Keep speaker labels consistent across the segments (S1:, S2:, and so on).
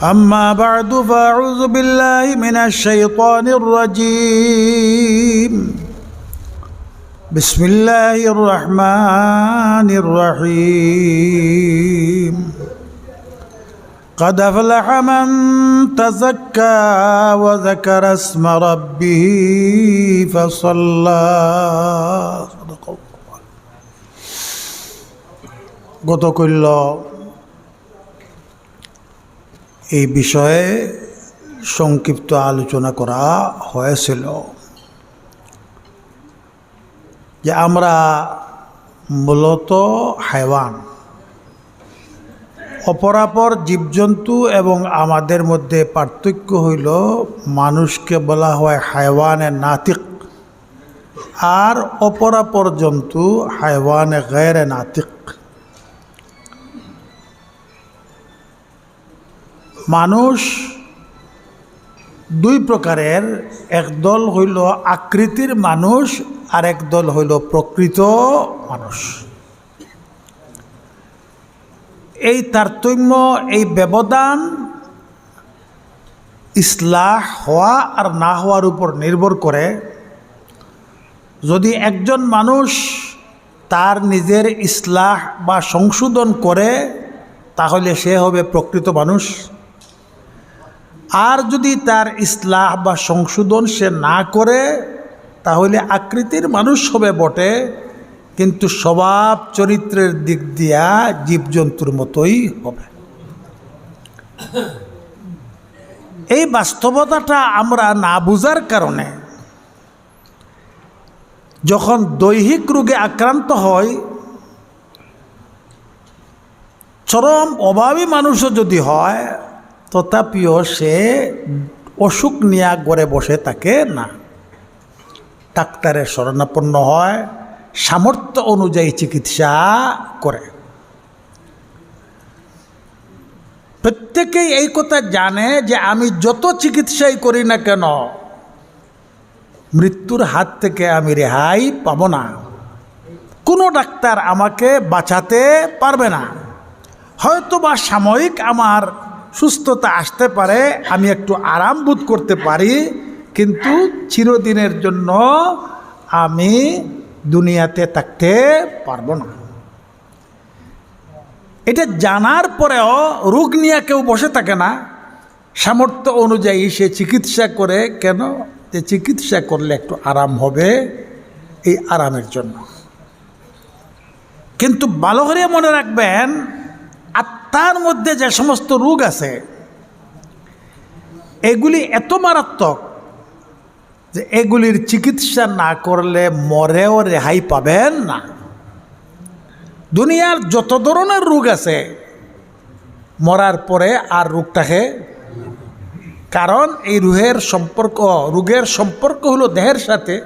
S1: أما بعد فأعوذ بالله من الشيطان الرجيم بسم الله الرحمن الرحيم قد أفلح من تزكى وذكر اسم ربه فصلى গতকাল এই বিষয়ে সংক্ষিপ্ত আলোচনা করা হয়েছিল যে আমরা মূলত হাইওয়ান, অপরাপর জীবজন্তু এবং আমাদের মধ্যে পার্থক্য হইল মানুষকে বলা হয় হাইওয়ানে নাতিক আর অপরাপর জন্তু হাইওয়ানে গায়রে নাতিক। মানুষ দুই প্রকারের, একদল হইল আকৃতির মানুষ আর একদল হইল প্রকৃত মানুষ। এই তারতম্য, এই ব্যবধান ইসলাহ হওয়া আর না হওয়ার উপর নির্ভর করে। যদি একজন মানুষ তার নিজের ইসলাহ বা সংশোধন করে তাহলে সে হবে প্রকৃত মানুষ, আর যদি তার ইসলাহ বা সংশোধন সে না করে তাহলে আকৃতির মানুষ হবে বটে, কিন্তু স্বভাব চরিত্রের দিক দিয়া জীবজন্তুর মতোই হবে। এই বাস্তবতাটা আমরা না বুঝার কারণে যখন দৈহিক রোগে আক্রান্ত হয়, চরম অভাবী মানুষও যদি হয় তথাপিও সে অসুখ নিয়ে ঘরে বসে থাকে না, ডাক্তারের শরণাপন্ন হয়, সামর্থ্য অনুযায়ী চিকিৎসা করে। প্রত্যেকেই এই কথা জানে যে আমি যত চিকিৎসাই করি না কেন মৃত্যুর হাত থেকে আমি রেহাই পাব না, কোনো ডাক্তার আমাকে বাঁচাতে পারবে না। হয়তো বা সাময়িক আমার সুস্থতা আসতে পারে, আমি একটু আরাম বোধ করতে পারি, কিন্তু চিরদিনের জন্য আমি দুনিয়াতে থাকতে পারবো না। এটা জানার পরেও রোগ নিয়ে কেউ বসে থাকে না, সামর্থ্য অনুযায়ী সে চিকিৎসা করে। কেন? যে চিকিৎসা করলে একটু আরাম হবে, এই আরামের জন্য। কিন্তু ভালো করে মনে রাখবেন, আত্মার মধ্যে যে সমস্ত রোগ আছে এগুলি এত মারাত্মক যে এগুলির চিকিৎসা না করলে মরেও রেহাই পাবেন না। দুনিয়ার যত ধরনের রোগ আছে মরার পরে আর রোগটাকে, কারণ এই রোগের সম্পর্ক হলো দেহের সাথে।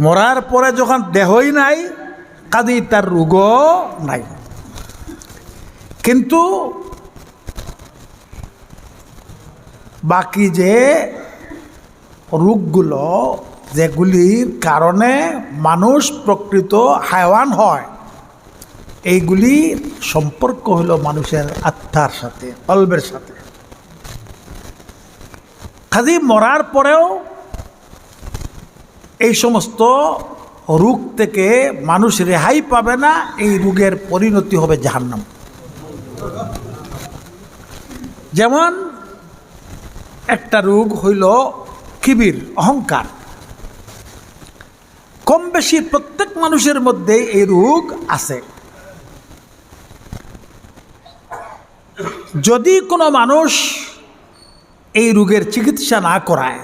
S1: মরার পরে যখন দেহই নাই কাজেই তার রোগও নাই। কিন্তু বাকি যে রোগগুলো যেগুলির কারণে মানুষ প্রকৃত হাইওয়ান হয়, এইগুলি সম্পর্ক হলো মানুষের আত্মার সাথে, কলবের সাথে। খালি মরার পরেও এই সমস্ত রোগ থেকে মানুষ রেহাই পাবে না, এই রোগের পরিণতি হবে জাহান্নাম। যেমন একটা রোগ হইল কিবির, অহংকার। কম বেশি প্রত্যেক মানুষের মধ্যে এই রোগ আছে। যদি কোনো মানুষ এই রোগের চিকিৎসা না করায়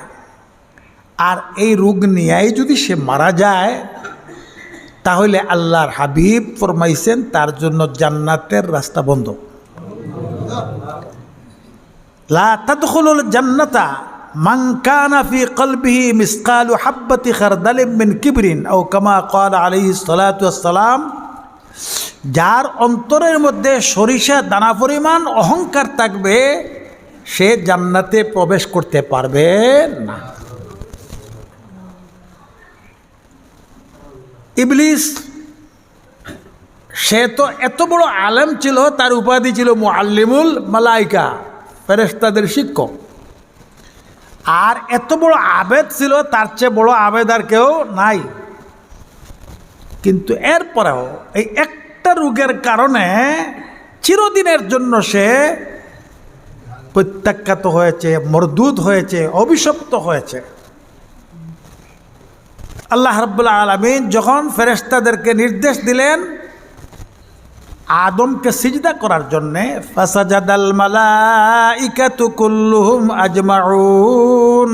S1: আর এই রোগ নিয়েই যদি সে মারা যায়, তাহলে আল্লাহর হাবিব ফরমাইছেন তার জন্য জান্নাতের রাস্তা বন্ধ। লা তাদখুলুল জান্নাতা মান কানা ফি কলবিহি মিসকালু হাব্বাতি খারদালিন মিন কিবরিন আও কামা ক্বালা আলাইহিস সালাতু ওয়াস সালাম। যার অন্তরের মধ্যে সরিষা দানা পরিমাণ অহংকার থাকবে সে জান্নাতে প্রবেশ করতে পারবে না। ইবলিস সে তো এত বড় আলেম ছিল, তার উপাধি ছিল মুআল্লিমুল মালাইকা, ফেরেশতাদের শিক্ষক। আর এত বড় আবেদ ছিল, তার চেয়ে বড় আবেদ আর কেউ নাই। কিন্তু এরপরেও এই একটা রোগের কারণে চিরদিনের জন্য সে প্রত্যাখ্যাত হয়েছে, মরদুদ হয়েছে, অভিশপ্ত হয়েছে। আল্লাহ রাব্বুল আলামিন যখন ফেরেশতাদেরকে নির্দেশ দিলেন আদমকে সিজদা করার জন্যে, ফাসাজাদাল মালাইকাতু কুল্লুহুম আজমাউন,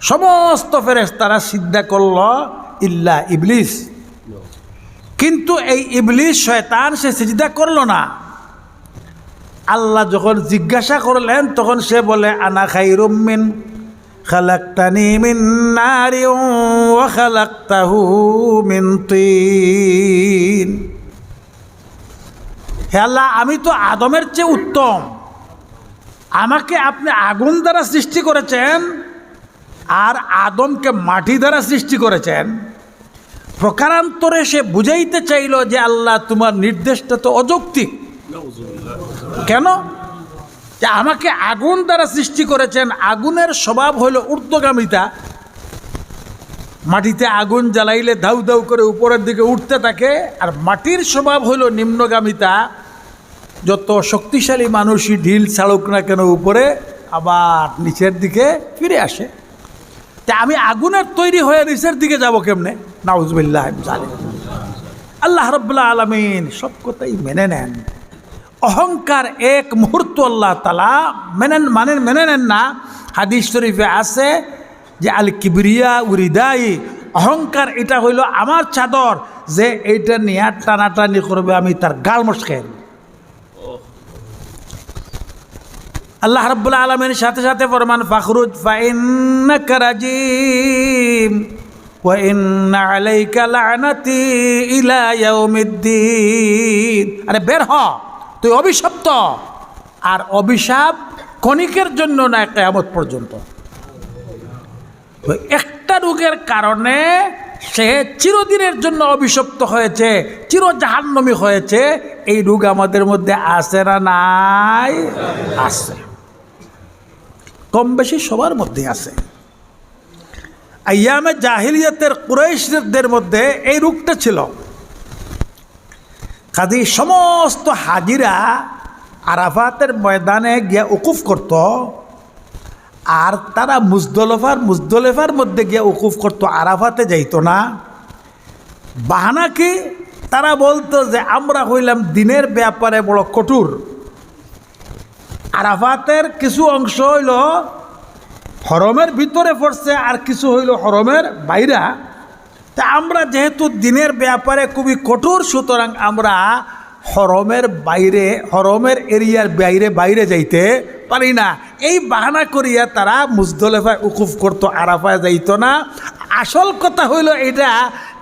S1: সমস্ত ফেরেশতারা সিজদা করল ইল্লা ইবলিস। কিন্তু এই ইবলিস শয়তান সে সিজদা করল না। আল্লাহ যখন জিজ্ঞাসা করলেন তখন সে বলে আনা খায়রুম মিন খালাকতানি মিন নারিন ওয়া খালাকতাহু মিন তিন। হে আল্লাহ, আমি তো আদমের চেয়ে উত্তম, আমাকে আপনি আগুন দ্বারা সৃষ্টি করেছেন আর আদমকে মাটি দ্বারা সৃষ্টি করেছেন। প্রকারান্তরে সে বুঝাইতে চাইল যে আল্লাহ তোমার নির্দেশটা তো অযৌক্তিক। কেন? যে আমাকে আগুন দ্বারা সৃষ্টি করেছেন, আগুনের স্বভাব হইল ঊর্ধ্বগামিতা, মাটিতে আগুন জ্বালাইলে দাউ দাউ করে উপরের দিকে উঠতে থাকে, আর মাটির স্বভাব হইল নিম্নগামিতা, যত শক্তিশালী মানুষই ঢিল ছাড়ুক না কেন উপরে আবার নিচের দিকে ফিরে আসে। তা আমি আগুনের তৈরি হয়ে নিচের দিকে যাব কেমনে? নাউজুবিল্লাহ জালিম। আল্লাহ রাব্বুল আলামিন সব কথাই মেনে নেন। অহংকার এক মুহূর্ত আল্লাহ তাআলা মেনে নেন না। হাদিস শরীফে আছে যে আল কিবরিয়া উরিদাই, অহংকার এটা হইল আমার চাদর, যে এইটা নিয়ে টানাটানি করবে আমি তার গাল মশকে। আল্লাহ রাব্বুল আলামিন সাথে সাথে ফরমান ফাখরুজ ফাইন্নাকা রাজিম ওয়া ইন্না আলাইকা লানাতি ইলা ইয়াউমিদ্দিন। আরে বের হ, তুই অভিশপ্ত, আর অভিশাপ ক্ষণিকের জন্য না, কিয়ামত পর্যন্ত। একটা রোগের কারণে সে চিরদিনের জন্য অভিশপ্ত হয়েছে, চির জাহান্নামী হয়েছে। এই রোগ আমাদের মধ্যে আছে না নাই? আছে, কম বেশি সবার মধ্যে আছে। আইয়ামে জাহিলিয়াতের কুরাইশদের মধ্যে এই রোগটা ছিল। কাজী সমস্ত হাজিরা আরাফাতের ময়দানে গিয়া উকুফ করত, আর তারা মুজদলিফার মধ্যে গিয়া উকুফ করত, আরাফাতে যাইত না। বাহানা কি? তারা বলতো যে আমরা হইলাম দিনের ব্যাপারে বড় কঠোর। আরাফাতের কিছু অংশ হইল হরমের ভিতরে পড়ছে, আর কিছু হইল হরমের বাইরা। তা আমরা যেহেতু দিনের ব্যাপারে খুবই কঠোর, সুতরাং আমরা হরমের বাইরে, হরমের এরিয়ার বাইরে যাইতে পারি না। এই বাহানা করিয়া তারা মুজদলিফায় উকুফ করত, আরাফায় যাইত না। আসল কথা হইল এটা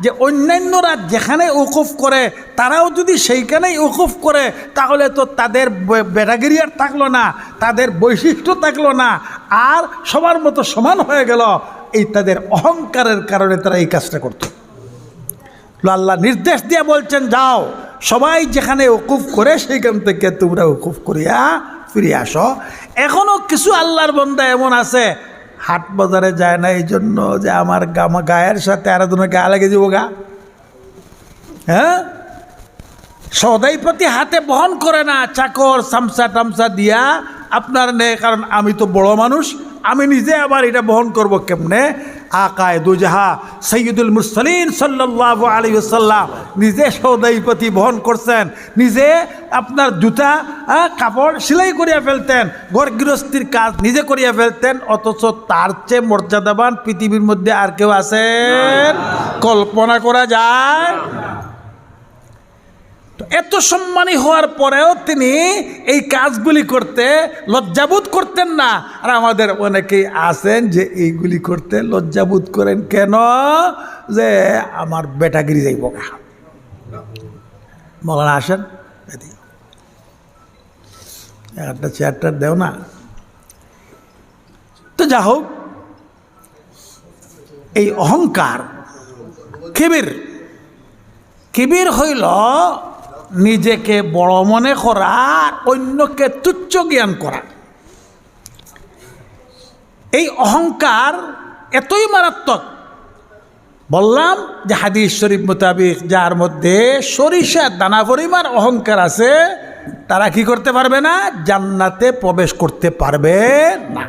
S1: যে অন্যান্যরা যেখানে উকুফ করে তারাও যদি সেইখানেই উকুফ করে, তাহলে তো তাদের ব্যাটাগিরি আর থাকলো না, তাদের বৈশিষ্ট্য থাকলো না, আর সবার মতো সমান হয়ে গেল। এই তাদের অহংকারের কারণে তারা এই কাজটা করত। আল্লাহ নির্দেশ দিয়ে বলছেন, যাও সবাই যেখানে উকুফ করে সেইখান থেকে তোমরা উকুফ করিয়া ফিরে আসো। এখনও কিছু আল্লাহর বান্দা এমন আছে হাট বাজারে যায় না এই জন্য যে আমার গায়ের সাথে আর দুনো গায়ে লেগে যাবো গা। হ্যাঁ, সদাই প্রতি হাতে বহন করে না, চাকর সামসা টামসা দিয়া আপনার নেই, কারণ আমি তো বড় মানুষ, আমি নিজে আবার এটা বহন করব কেমনে? আকায়ে দুজাহা সৈয়দুল মুরসালিন সাল্লাল্লাহু আলাইহি ওয়াসাল্লাম নিজে সৌদাইপতি বহন করছেন, নিজে আপনার জুতা কাপড় সেলাই করিয়া ফেলতেন, ঘর গৃহস্থির কাজ নিজে করিয়া ফেলতেন। অথচ তার চেয়ে মর্যাদাবান পৃথিবীর মধ্যে আর কেউ আছেন? কল্পনা করা যায়? এত সম্মানী হওয়ার পরেও তিনি এই কাজগুলি করতে লজ্জাবোধ করতেন না। আর আমাদের অনেকেই আছেন যে এইগুলি করতে লজ্জাবোধ করেন। কেন? যে আমার বেটাগিরি যাইব। মৌলানা আসেন, একটা চেয়ারটা দেও না। তো যা হোক, এই অহংকার, কিবির হইল নিজেকে বড় মনে করা, অন্যকে তুচ্ছ জ্ঞান করা। এই অহংকার এতই মারাত্মক, বললাম যে হাদিস শরীফ মোতাবিক যার মধ্যে সরিষা দানা পরিমাণ অহংকার আছে তারা কি করতে পারবে না? জান্নাতে প্রবেশ করতে পারবে না।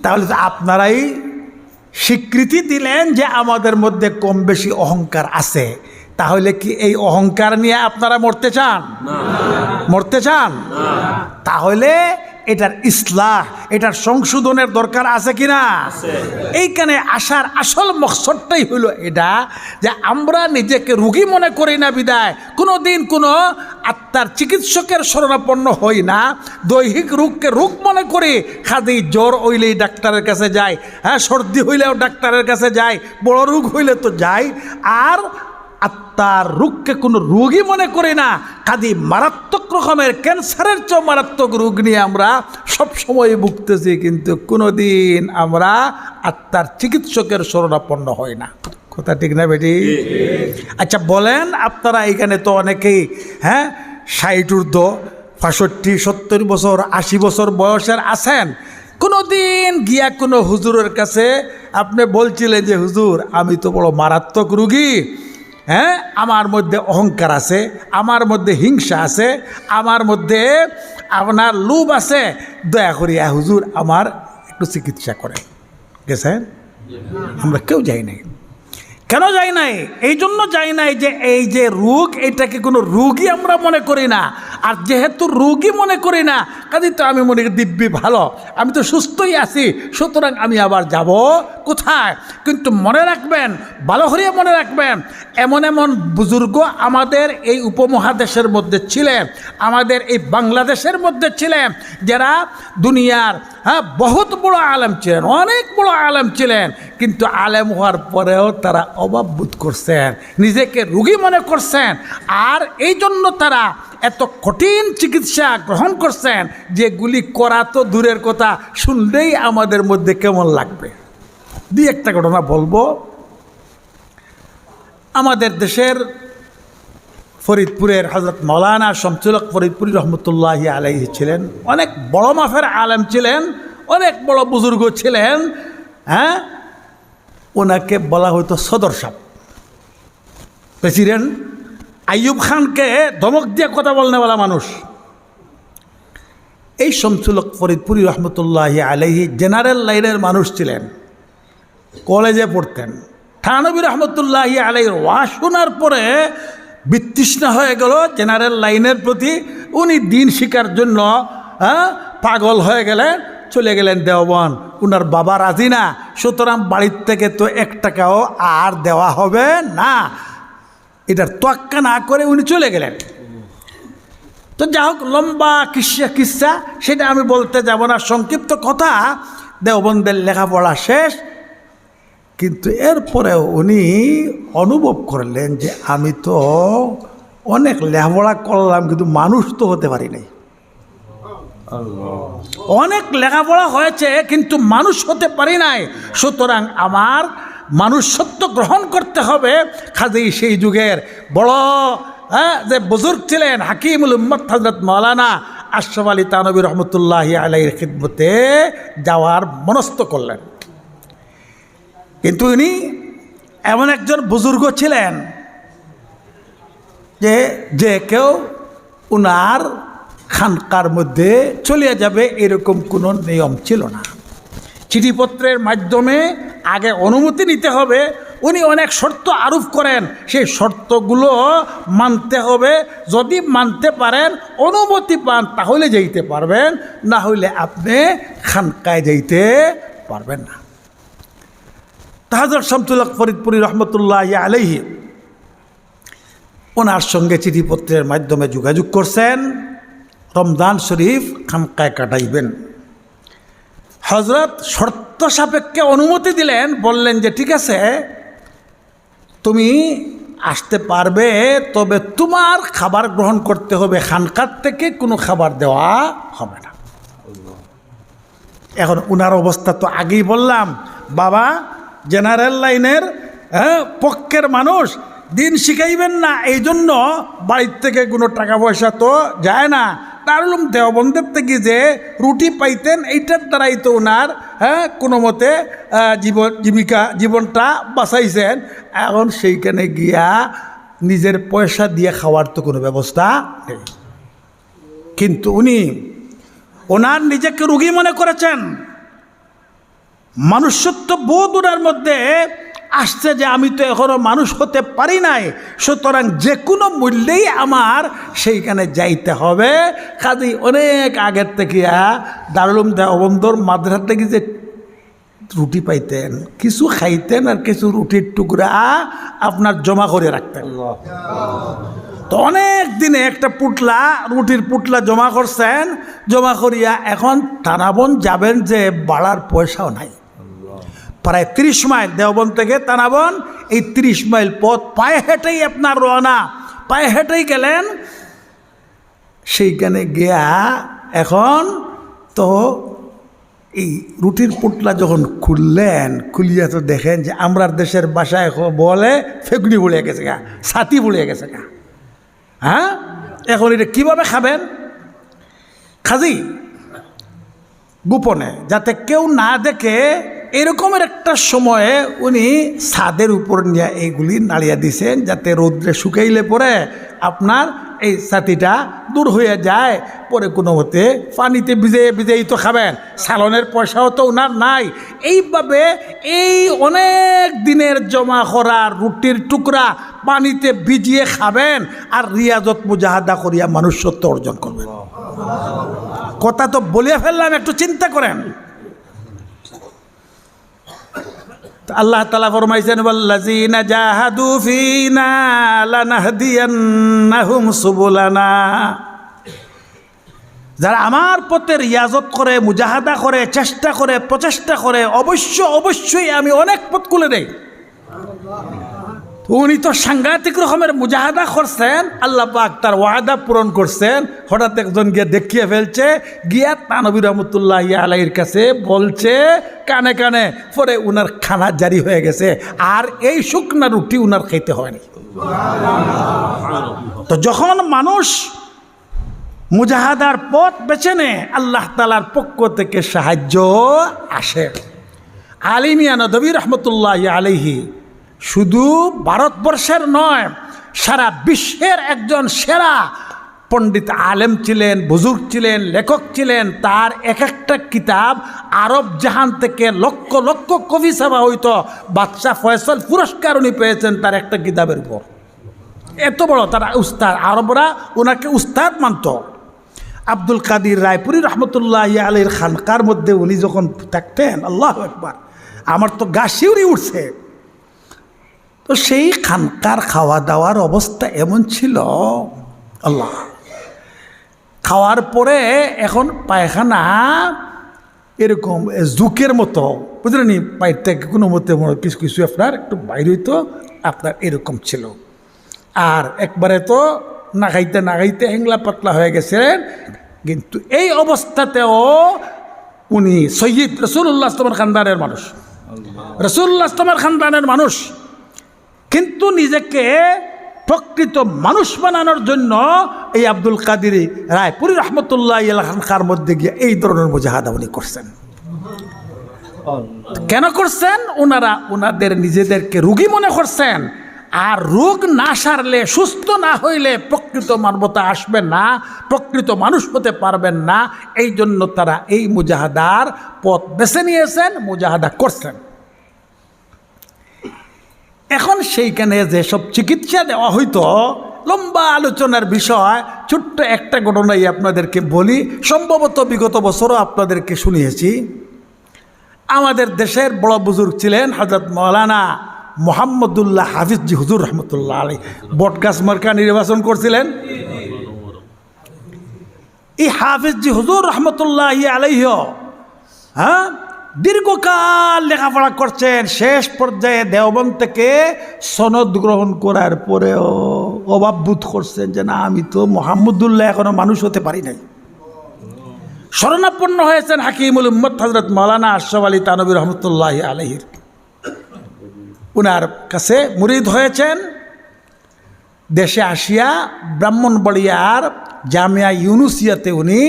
S1: তাহলে তো আপনারাই স্বীকৃতি দিলেন যে আমাদের মধ্যে কম বেশি অহংকার আছে। তাহলে কি এই অহংকার নিয়ে আপনারা মরতে চান? মরতে চান? তাহলে এটার ইসলাহ, এটার সংশোধনের দরকার আছে কিনা? এইখানে আসার আসল মকসদটাই হলো এটা যে আমরা নিজেকে রোগী মনে করি না বিদায় কোনো দিন কোনো আত্মার চিকিৎসকের শরণাপন্ন হই না, দৈহিক রোগকে রোগ মনে করি, খাদি জ্বর হইলেই ডাক্তারের কাছে যাই, হ্যাঁ সর্দি হইলেও ডাক্তারের কাছে যাই, বড় রোগ হইলে তো যাই, আর আত্মার রোগকে কোনো রোগই মনে করি না। কাজে মারাত্মক রকমের ক্যান্সারের চেয়ে মারাত্মক রোগ নিয়ে আমরা সবসময় ভুগতেছি, কিন্তু কোনো দিন আমরা আত্মার চিকিৎসকের শরণাপন্ন হই না। কথা ঠিক না বেটি? আচ্ছা বলেন, আপনারা এখানে তো অনেকেই 60 ঊর্ধ্ব 65, 70 বছর 80 বছর বয়সের আছেন, কোনো দিন গিয়া কোনো হুজুরের কাছে আপনি বলছিলেন যে হুজুর আমি তো বড় মারাত্মক রোগী, আমার মধ্যে অহংকার আছে, আমার মধ্যে হিংসা আছে, আমার মধ্যে আপনার লোভ আছে, দয়া করিয়া হুজুর আমার একটু চিকিৎসা করে গেছেন? আমরা কেউ যাই নাই। কেন যাই নাই? এই জন্য যাই নাই যে এই যে রোগ, এটাকে কোনো রোগই আমরা মনে করি না। আর যেহেতু রোগই মনে করি না, কাজে তো আমি মনে করি দিব্যি ভালো, আমি তো সুস্থই আছি, সুতরাং আমি আবার যাব কোথায়? কিন্তু মনে রাখবেন, ভালো করে মনে রাখবেন, এমন এমন বুজুর্গ আমাদের এই উপমহাদেশের মধ্যে ছিলেন, আমাদের এই বাংলাদেশের মধ্যে ছিলেন, যারা দুনিয়ার বহুত বড় আলেম ছিলেন, অনেক বড় আলেম ছিলেন, কিন্তু আলেম হওয়ার পরেও তারা অভাব বোধ করছেন, নিজেকে রোগী মনে করছেন, আর এই জন্য তারা এত কঠিন চিকিৎসা গ্রহণ করছেন যেগুলি করা তো দূরের কথা, শুনলেই আমাদের মধ্যে কেমন লাগবে। দুই একটা ঘটনা বলবো। আমাদের দেশের ফরিদপুরের হযরত মাওলানা শামসুল হক ফরিদপুরি রহমতুল্লাহি আলাইহি ছিলেন, অনেক বড় মাপের আলেম ছিলেন, অনেক বড় বুজুর্গ ছিলেন। ওনাকে বলা হতো সদর সাহেব। প্রেসিডেন্ট আইয়ুব খানকে ধমক দিয়ে কথা বলনেওয়ালা মানুষ। এই শামসুল হক ফরিদপুরি রহমতুল্লাহি আলাইহি জেনারেল লাইনের মানুষ ছিলেন, কলেজে পড়তেন। থানবী রহমতুল্লাহি আলাইহির ওয়াজ শোনার পরে বিতৃষ্ণা হয়ে গেল জেনারেল লাইনের প্রতি, উনি দিন শিকার জন্য পাগল হয়ে গেলেন, চলে গেলেন দেওবন্দ। উনার বাবা রাজি না, সুতরাং বাড়ির থেকে তো 1 টাকাও আর দেওয়া হবে না, এটার তোয়াক্কা না করে উনি চলে গেলেন। তো যা হোক, লম্বা কিস্সা সেটা আমি বলতে যাব না, সংক্ষিপ্ত কথা, দেওবন্দের লেখাপড়া শেষ। কিন্তু এরপরেও উনি অনুভব করলেন যে আমি তো অনেক লেখাপড়া করলাম, কিন্তু মানুষ তো হতে পারি নাই। অনেক লেখাপড়া হয়েছে কিন্তু মানুষ হতে পারি নাই, সুতরাং আমার মানুষত্ব গ্রহণ করতে হবে। কাজেই সেই যুগের বড় যে বুজুর্গ ছিলেন হাকিমুল উম্মত হযরত মাওলানা আশরাফ আলী থানভী রহমতুল্লাহি আলাইহির খিদমতে যাওয়ার মনস্থ করলেন। কিন্তু উনি এমন একজন বুজুর্গ ছিলেন যে কেউ উনার খানকার মধ্যে চলে যাবে এরকম কোনো নিয়ম ছিল না। চিঠিপত্রের মাধ্যমে আগে অনুমতি নিতে হবে। উনি অনেক শর্ত আরোপ করেন, সেই শর্তগুলো মানতে হবে। যদি মানতে পারেন, অনুমতি পান, তাহলে যাইতে পারবেন, না হইলে আপনি খানকায় যাইতে পারবেন না। হযরত শামসুল হক ফরিদপুরি রহমতুল্লাহি আলাইহি ওনার সঙ্গে চিঠিপত্রের মাধ্যমে যোগাযোগ করছেন, রমজান শরীফ খানকায় কাটাইবেন। হযরত শর্ত সাপেক্ষে অনুমতি দিলেন, বললেন যে ঠিক আছে তুমি আসতে পারবে, তবে তোমার খাবার গ্রহণ করতে হবে, খানকার থেকে কোনো খাবার দেওয়া হবে না। এখন উনার অবস্থা তো আগেই বললাম, বাবা জেনারেল লাইনের পক্ষের মানুষ, দিন শিখাইবেন না, এই জন্য বাড়ির থেকে কোনো টাকা পয়সা তো যায় না, দারুল উলুম দেওবন্দের থেকে যে রুটি পাইতেন এইটার দ্বারাই তো ওনার কোনো মতে জীবনটা বাঁচাইছেন। এখন সেইখানে গিয়া নিজের পয়সা দিয়ে খাওয়ার তো কোনো ব্যবস্থা নেই। কিন্তু উনি ওনার নিজেকে রোগী মনে করেছেন। মনুষ্যত্ব বোধ ওনার মধ্যে আসছে যে আমি তো এখনো মানুষ হতে পারি নাই, সুতরাং যে কোনো মূল্যেই আমার সেইখানে যাইতে হবে। কাজেই অনেক আগের থেকে দারুল উলুম দেওবন্দর মাদ্রাসা থেকে যে রুটি পাইতেন, কিছু খাইতেন আর কিছু রুটির টুকরা আপনার জমা করে রাখতেন। তো অনেক দিনে একটা রুটির পুটলা জমা করছেন। জমা করিয়া এখন তানাবন যাবেন যে বাড়ার পয়সাও নাই। প্রায় 30 মাইল দেওবন থেকে তানাবন, এই 30 মাইল পথ পায়ে হেঁটেই আপনার রওনা। পায়ে হেঁটেই গেলেন। সেইখানে গিয়া এখন তো এই রুটির পুটলা যখন খুলিয়া তো দেখেন যে আমরা দেশের বাসায় বলে ফেগুড়ি বুড়িয়ে গেছে গা, ছাতি বুড়িয়ে গেছে গা। হ্যাঁ, এখন এটা কীভাবে খাবেন? খাজি গোপনে যাতে কেউ না দেখে এরকমের একটা সময়ে উনি ছাদের উপর নিয়ে এইগুলি নাড়িয়ে দিছেন, যাতে রৌদ্রে শুকাইলে পরে আপনার এই ছাতিটা দূর হয়ে যায়। পরে কোনো মতে পানিতে ভিজেই তো খাবেন, সালনের পয়সাও তো ওনার নাই। এইভাবে এই অনেক দিনের জমা করা রুটির টুকরা পানিতে ভিজিয়ে খাবেন আর রিয়াজত মুজাহাদা করিয়া মনুষ্যত্ব অর্জন করবেন। কথা তো বলিয়া ফেললাম, একটু চিন্তা করেন। আল্লাহ তাআলা ফরমাইছেন, ওয়াল্লাযীনা জাহাদু ফীনা লানাহদিয়ান্নাহুম সুবুলানা। যারা আমার পথে রিয়াজত করে, মুজাহাদা করে, চেষ্টা করে, প্রচেষ্টা করে, অবশ্যই আমি অনেক পথ খুলে দেই। উনি তো সাংঘাতিক রকমের মুজাহাদা করছেন, আল্লাহ পাক তার ওয়াদা পূরণ করছেন। হঠাৎ একজন গিয়ে দেখিয়ে ফেলছে, গিয়া তানবী রহমতুল্লাহি আলাইহির কাছে বলছে কানে কানে, পরে উনার খানা জারি হয়ে গেছে, আর এই শুকনা রুটি উনার খাইতে হয়নি। তো যখন মানুষ মুজাহাদার পথ বেছে নেয়, আল্লাহ তাআলার পক্ষ থেকে সাহায্য আসে। আলী মিয়া নদভী রহমতুল্লাহি আলাইহি শুধু ভারতবর্ষের নয়, সারা বিশ্বের একজন সেরা পণ্ডিত আলেম ছিলেন, বুজুর্গ ছিলেন, লেখক ছিলেন। তার এক একটা কিতাব আরব জাহান থেকে লক্ষ লক্ষ কবি সভা হইতো। বাদশাহ ফয়সাল পুরস্কার উনি পেয়েছেন তার একটা কিতাবের উপর। এত বড় তার উস্তাদ, আরবরা ওনাকে উস্তাদ মানত। আব্দুল কাদির রায়পুরি রহমতুল্লাহ আলাইহির খানকার মধ্যে উনি যখন থাকতেন, আল্লাহু আকবার, আমার তো গা শিউরে উঠছে। তো সেই খানকার খাওয়া দাওয়ার অবস্থা এমন ছিল, আল্লাহ, খাওয়ার পরে এখন পায়খানা এরকম জুকের মতো, বুঝলেন, বাইর থেকে কোনো মতে কিছু কিছু আপনার একটু বাইরে হইতো, আপনার এরকম ছিল। আর একবারে তো না খাইতে হেংলা পাতলা হয়ে গেছিলেন। কিন্তু এই অবস্থাতেও উনি সৈয়দ রাসূলুল্লাহ সাল্লাল্লাহু খানদানের মানুষ, রাসূলুল্লাহ সাল্লাল্লাহু খানদানের মানুষ, কিন্তু নিজেকে প্রকৃত মানুষ বানানোর জন্য এই আব্দুল কাদির রায়পুরি রহমতুল্লাহ খানকার মধ্যে গিয়ে এই ধরনের মুজাহাদা উনি করছেন। কেন করছেন? ওনাদের নিজেদেরকে রোগী মনে করছেন। আর রোগ না সারলে, সুস্থ না হইলে প্রকৃত মানবতা আসবে না, প্রকৃত মানুষ হতে পারবেন না। এই জন্য তারা এই মুজাহাদার পথ বেছে নিয়েছেন, মুজাহাদা করছেন। এখন সেইখানে যেসব চিকিৎসা দেওয়া হইতো, লম্বা আলোচনার বিষয়, ছোট্ট একটা ঘটনাই আপনাদেরকে বলি, সম্ভবত বিগত বছরও আপনাদেরকে শুনিয়েছি। আমাদের দেশের বড় বুজুর্গ ছিলেন হযরত মাওলানা মোহাম্মদুল্লাহ হাফিজজি হুজুর রহমতুল্লাহ আলাইহি, বটগাছ মার্কা নির্বাচন করছিলেন। এই হাফিজজি হুজুর রহমতুল্লাহ আলাইহি দীর্ঘকাল লেখাপড়া করছেন। শেষ পর্যায়ে দেওবন্দ থেকে সনদ গ্রহণ করার পরেও অভাববোধ করছেন যে না, আমি তো মোহাম্মদুল্লাহ এখনো মানুষ হতে পারি নাই। শরণাপন্ন হয়েছেন হাকিমুল উম্মত হযরত মাওলানা আশরাফ আলী থানভী রহমতুল্লাহ আলাইহির। উনার কাছে মুরিদ হয়েছেন। দেশে আসিয়া ব্রাহ্মণবাড়িয়ার জামিয়া ইউনুসিয়াতে উনি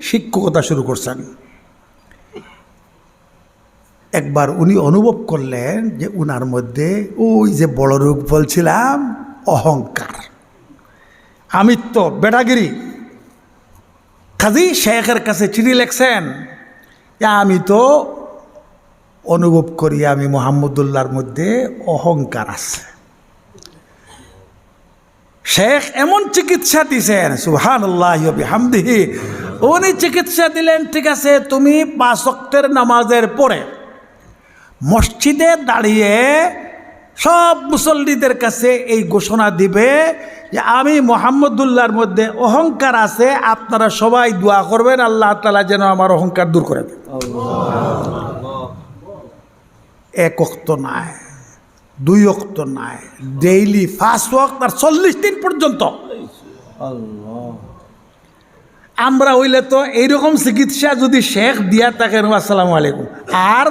S1: শিক্ষকতা শুরু করছেন। একবার উনি অনুভব করলেন যে উনার মধ্যে ওই যে বড় রোগ বলছিলাম, অহংকার, আমিত্ব, বেটাগিরি। কাজী শেখের কাছে চিঠি লিখছেন যে আমি তো অনুভব করি আমি মুহাম্মদুল্লাহর মধ্যে অহংকার আছে। শেখ এমন চিকিৎসা দিছেন, সুবহানাল্লাহ ওয়া বিহামদিহি। উনি চিকিৎসা দিলেন, ঠিক আছে তুমি 5 ওয়াক্তের নামাজের পরে মসজিদে দাঁড়িয়ে সব মুসল্লিদের কাছে এই ঘোষণা দিবে যে আমি মুহাম্মদুল্লাহর মধ্যে অহংকার আছে, আপনারা সবাই দোয়া করবেন আল্লাহ তাআলা যেন আমার অহংকার দূর করে দেন। এক ওয়াক্ত নাই, 2 ওয়াক্ত নাই, ডেইলি 5 ওয়াক্ত আর 40 দিন পর্যন্ত। আমরা হইলে তো এইরকম চিকিৎসা যদি শেখ দিয়া থাকেন, আসসালামু আলাইকুম, আর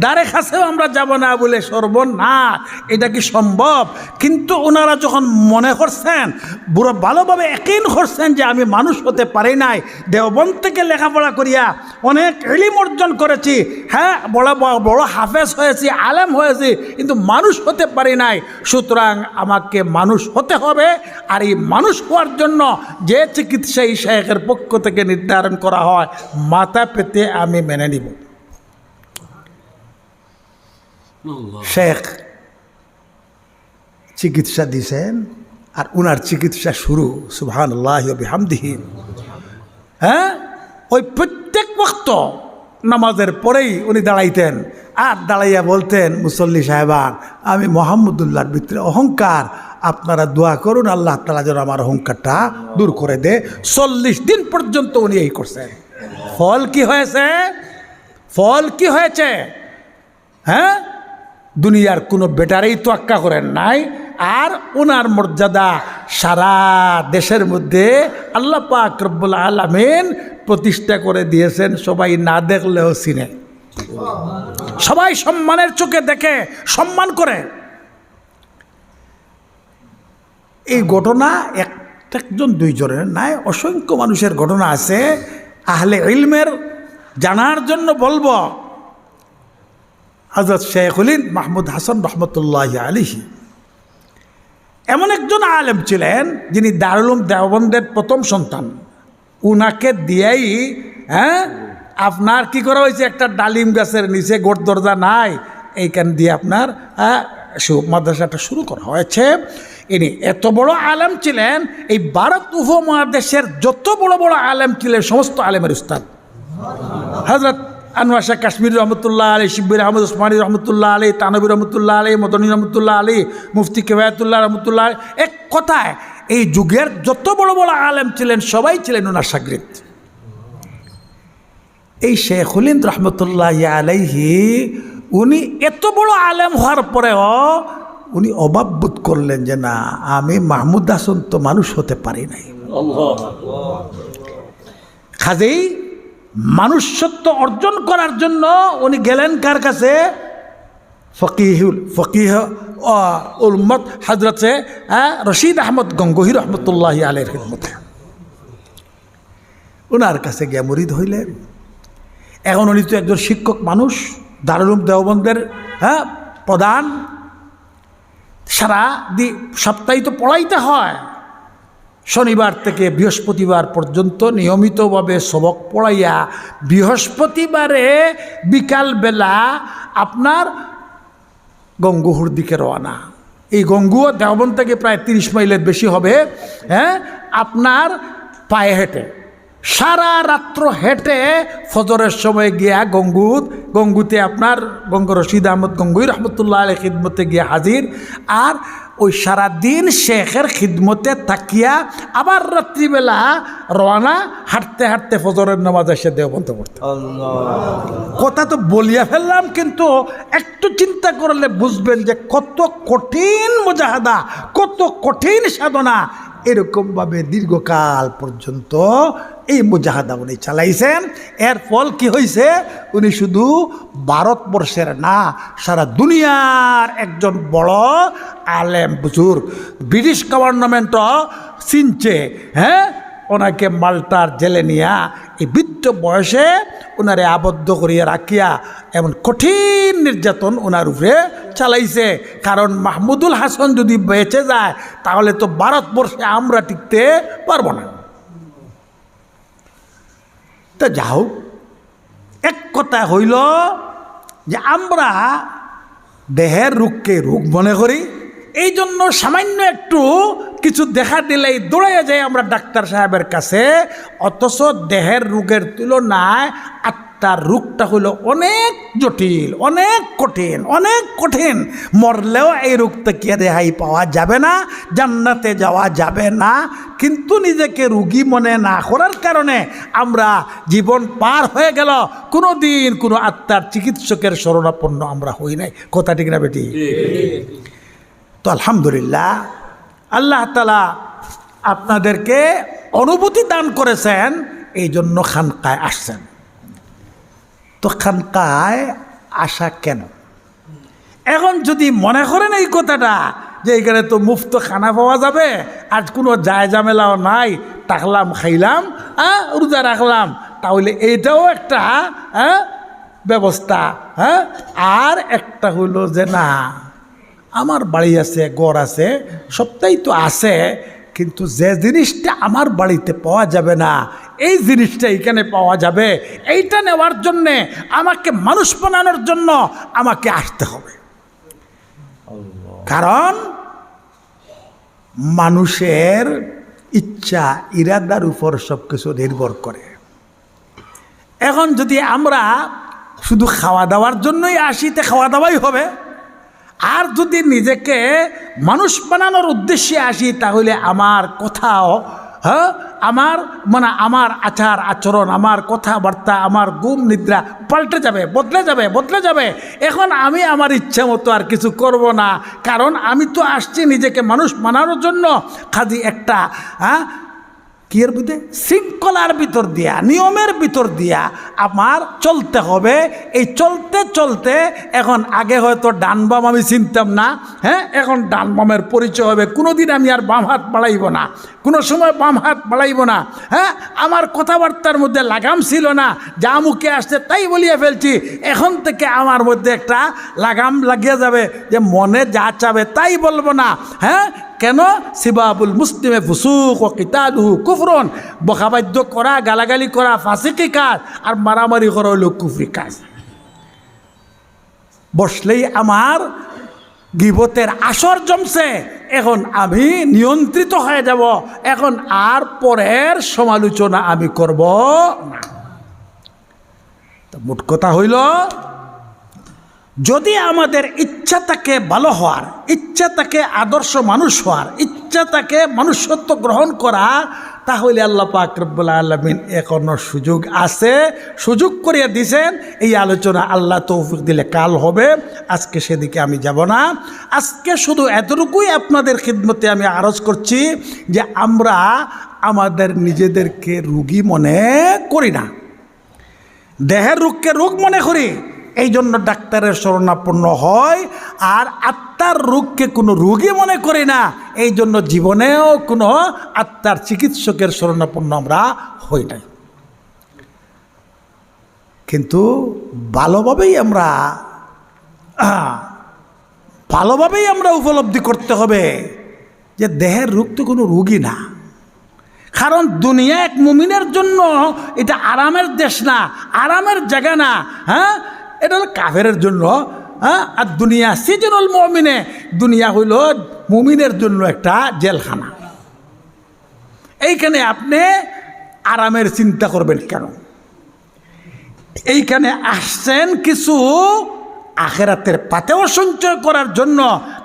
S1: দ্বারে কাছেও আমরা যাব না বলে সর্বনাশ, এটা কি সম্ভব? কিন্তু ওনারা যখন মনে করছেন, বুড়ো ভালোভাবে একই করছেন যে আমি মানুষ হতে পারি নাই, দেওবন্দ থেকে লেখাপড়া করিয়া অনেক ইলম অর্জন করেছি, হ্যাঁ বড় বড় হাফেজ হয়েছি, আলেম হয়েছি, কিন্তু মানুষ হতে পারি নাই, সুতরাং আমাকে মানুষ হতে হবে। আর এই মানুষ হওয়ার জন্য যে চিকিৎসা এই শেখের পক্ষ থেকে নির্ধারণ করা হয়, মাথা পেতে আমি মেনে নিব। শেখ চিকিৎসা দিছেন আর উনার চিকিৎসা শুরু, সুবহানাল্লাহ ওয়া বিহামদিহি। হ্যাঁ, ওই প্রত্যেক ওয়াক্ত নামাজের পরেই উনি দাঁড়াইতেন আর দাঁড়াইয়া বলতেন, মুসল্লি সাহেবান আমি মুহাম্মদুল্লাহর ভিতরে অহংকার, আপনারা দোয়া করুন আল্লাহ তাআলা যেন আমার অহংকারটা দূর করে দে। 40 দিন পর্যন্ত উনি এই করছেন। ফল কি হয়েছে? ফল কি হয়েছে? হ্যাঁ, দুনিয়ার কোনো বেটারেই তোয়াক্কা করেন নাই। আর ওনার মর্যাদা সারা দেশের মধ্যে আল্লাহ পাক রব্বুল আলামিন প্রতিষ্ঠা করে দিয়েছেন, সবাই না দেখলেও চিনে, সবাই সম্মানের চোখে দেখে, সম্মান করে। এই ঘটনা একজন 2 জনের নাই, অসংখ্য মানুষের ঘটনা আছে। আহলে ইলমের জানার জন্য বলবো, হযরত শেখুল হিন্দ মাহমুদ হাসান রহমতুল্লাহি আলাইহি এমন একজন আলেম ছিলেন যিনি দারুল উলুম দেওবন্দের প্রথম সন্তান। উনাকে দিয়েই আপনার কি করা হয়েছে, একটা ডালিম গাছের নিচে গোট দরজা নাই, এইখান দিয়ে আপনার মাদ্রাসাটা শুরু করা হয়েছে। ইনি এত বড় আলেম ছিলেন, এই ভারত উপমহাদেশের যত বড় বড় আলেম ছিলেন সমস্ত আলেমের উস্তাদ। হযরত আনোয়ার শাহ কাশ্মীরি রহমতুল্লাহ আলী, শিব্বির আহমদ ওসমানী রহমতুল্লাহ আলী, তানবী রহমতুল্লাহ আলী, মদনী রহমতুল্লাহ আলী, মুফতি কেফায়াতুল্লাহ রহমতুল্লাহ আলী, এক কথায় এই যুগের যত বড় বড় আলেম ছিলেন সবাই ছিলেন ওনার শাগরিদ। এই শেখুল হিন্দ রহমতুল্লাহ আলাইহি উনি এত বড় আলেম হওয়ার পরেও উনি অভাব বোধ করলেন যে না, আমি মাহমুদ হাসান তো মানুষ হতে পারি নাই। কাজেই মানুষ্যত্ব অর্জন করার জন্য উনি গেলেন কার কাছে? ফকিহ উম্মত হযরত রশিদ আহমদ গঙ্গোহী রহমতুল্লাহি আলাইহির খিদমতে। ওনার কাছে গিয়ে মুরিদ হইলেন। এখন উনি তো একজন শিক্ষক মানুষ, দারুল উলুম দেওবন্দের প্রধান, সারা সপ্তাহে তো পড়াইতে হয়। শনিবার থেকে বৃহস্পতিবার পর্যন্ত নিয়মিতভাবে সবক পড়াইয়া বৃহস্পতিবারে বিকালবেলা আপনার গঙ্গুহুর দিকে রওনা। এই গঙ্গুয়া দেওবন্দ থেকে প্রায় 30 মাইলের বেশি হবে। আপনার পায়ে হেঁটে সারা রাত্র হেঁটে ফজরের সময় গিয়া গঙ্গুতে আপনার গঙ্গ রশিদ আহমদ গঙ্গোহী রহমতুল্লাহ আলাইহির খিদমতে গিয়া হাজির। আর ওই সারাদিন শেখের খিদমতে থাকিয়া আবার রাত্রিবেলা রওনা, হাঁটতে হাঁটতে ফজরের নামাজ এসে দেওবন্দ পড়তে। কথা তো বলিয়া ফেললাম, কিন্তু একটু চিন্তা করলে বুঝবেন যে কত কঠিন মুজাহাদা, কত কঠিন সাধনা। এরকমভাবে দীর্ঘকাল পর্যন্ত এই মুজাহাদা উনি চালাইছেন। এর ফল কি হয়েছে? উনি শুধু ভারতবর্ষের না, সারা দুনিয়ার একজন বড় আলেম বুজুর্গ। ব্রিটিশ গভর্নমেন্টও চিনছে, ওনাকে মাল্টার জেলে নিয়া এই বৃদ্ধ বয়সে ওনারে আবদ্ধ করিয়া রাখিয়া এমন কঠিন নির্যাতন ওনার উপরে চালাইছে। কারণ মাহমুদুল হাসান যদি বেঁচে যায় তাহলে তো ভারতবর্ষে আমরা টিকতে পারবো না। তো যাও, এক কথা হইল যে আমরা দেহের রোগকে রোগ মনে করি, এই জন্য সামান্য একটু কিছু দেখা দিলেই দৌড়াইয়া যাই আমরা ডাক্তার সাহেবের কাছে। অথচ দেহের রোগের তুলনায় আত্মার রোগটা হলো অনেক জটিল, অনেক কঠিন, অনেক কঠিন। মরলেও এই রোগ থেকে রেহাই পাওয়া যাবে না, জান্নাতে যাওয়া যাবে না। কিন্তু নিজেকে রোগী মনে না করার কারণে আমরা জীবন পার হয়ে গেল, কোনো দিন কোনো আত্মার চিকিৎসকের শরণাপন্ন আমরা হই নাই। কথা ঠিক না বেটি? তো আলহামদুলিল্লাহ, আল্লাহ তাআলা আপনাদেরকে অনুভূতি দান করেছেন, এই জন্য খানকায় আসছেন। তো খানকায় আসা কেন? এখন যদি মনে করেন এই কথাটা যে এখানে তো মুফত খানা পাওয়া যাবে, আর কোনো যায় ঝামেলাও নাই, টাকলাম খাইলাম, রোজা রাখলাম, তাহলে এইটাও একটা ব্যবস্থা। আর একটা হইল যে না, আমার বাড়ি আছে, ঘর আছে, সবটাই তো আছে, কিন্তু যে জিনিসটা আমার বাড়িতে পাওয়া যাবে না এই জিনিসটা এখানে পাওয়া যাবে। এইটা নেওয়ার জন্যে আমাকে মানুষ বানানোর জন্য আমাকে আসতে হবে। কারণ মানুষের ইচ্ছা ইরাদার উপর সব কিছু নির্ভর করে। এখন যদি আমরা শুধু খাওয়া দাওয়ার জন্যই আসি, তে খাওয়া দাওয়াই হবে। আর যদি নিজেকে মানুষ বানানোর উদ্দেশ্যে আসি, তাহলে আমার কথাও আমার আচার আচরণ, আমার কথাবার্তা, আমার ঘুম নিদ্রা পাল্টে যাবে, বদলে যাবে। এখন আমি আমার ইচ্ছা মতো আর কিছু করব না, কারণ আমি তো আসছি নিজেকে মানুষ বানানোর জন্য। খালি একটা কিয়ের ভিতরে শৃঙ্খলার ভিতর দিয়া, নিয়মের ভিতর দিয়া আমার চলতে হবে। এই চলতে চলতে এখন আগে হয়তো ডান বাম আমি চিনতাম না, এখন ডান বামের পরিচয় হবে। কোনোদিন আমি আর বাম হাত বাড়াইব না, কোনো সময় বাম হাত বাড়াইব না। আমার কথাবার্তার মধ্যে লাগাম ছিল না, যা মুখে আসছে তাই বলিয়ে ফেলছি। এখন থেকে আমার মধ্যে একটা লাগাম লাগিয়ে যাবে যে মনে যা চাবে তাই বলবো না। কেন? সিবাবুল মুসলিমে ফুসুক ও কিতালুহু কুফরুন। বকাবাদ্য করা, গালাগালি করা ফাসিকি কাজ, আর মারামারি করা হইল কুফরি কাজ। বসলেই আমার গীবতের আসর জমছে, এখন আমি নিয়ন্ত্রিত হয়ে যাব। এখন আর পরের সমালোচনা আমি করব না। তো মোট কথা হইল, যদি আমাদের ইচ্ছা থাকে ভালো হওয়ার, ইচ্ছা থাকে আদর্শ মানুষ হওয়ার, ইচ্ছা থাকে মনুষ্যত্ব গ্রহণ করা, তাহলে আল্লাহ পাক রব্বুল আলামিন এখনো সুযোগ আছে, সুযোগ করিয়া দিয়েছেন। এই আলোচনা আল্লাহ তৌফিক দিলে কাল হবে, আজকে সেদিকে আমি যাব না। আজকে শুধু এতটুকুই আপনাদের খিদমতে আমি আরজ করছি যে আমরা আমাদের নিজেদেরকে রোগী মনে করি না, দেহের রোগকে রোগ মনে করি, এই জন্য ডাক্তারের শরণাপন্ন হয়। আর আত্মার রোগকে কোনো রোগী মনে করি না, এই জন্য জীবনেও কোনো আত্মার চিকিৎসকের শরণাপন্ন আমরা হই নাই। কিন্তু ভালোভাবেই আমরা উপলব্ধি করতে হবে যে দেহের রোগ তো কোনো রোগী না। কারণ দুনিয়া এক মুমিনের জন্য এটা আরামের দেশ না, আরামের জায়গা না। এটা হলো কাফেরের জন্য। আর দুনিয়া সিজনুল মুমিনে, দুনিয়া হইল মুমিনের জন্য একটা জেলখানা। এইখানে আপনি আরামের চিন্তা করবেন কেন? এইখানে আসছেন কিছু আখেরাতের পাতেও সঞ্চয় করার জন্য।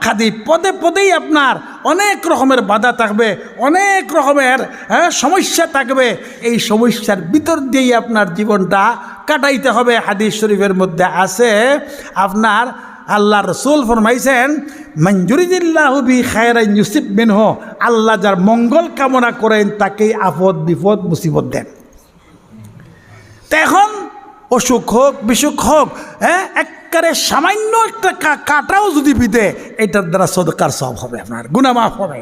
S1: খালি পদে পদেই আপনার অনেক রকমের বাধা থাকবে, অনেক রকমের সমস্যা থাকবে। এই সমস্যার ভিতর দিয়েই আপনার জীবনটা কাটাইতে হবে। হাদিস শরীফের মধ্যে আছে, আপনার আল্লাহ রসুল ফরমাইছেন, মান ইউরিদিল্লাহু বিহি খায়রান ইউসিব মিনহু, আল্লাহ যার মঙ্গল কামনা করেন তাকেই আপদ বিপদ মুসিবত দেন। তো এখন অসুখ হোক বিসুখ হোক, একবারে সামান্য একটা কাটাও যদি বিদে, এটার দ্বারা সদকার সব হবে, আপনার গুনাহ মাফ হবে,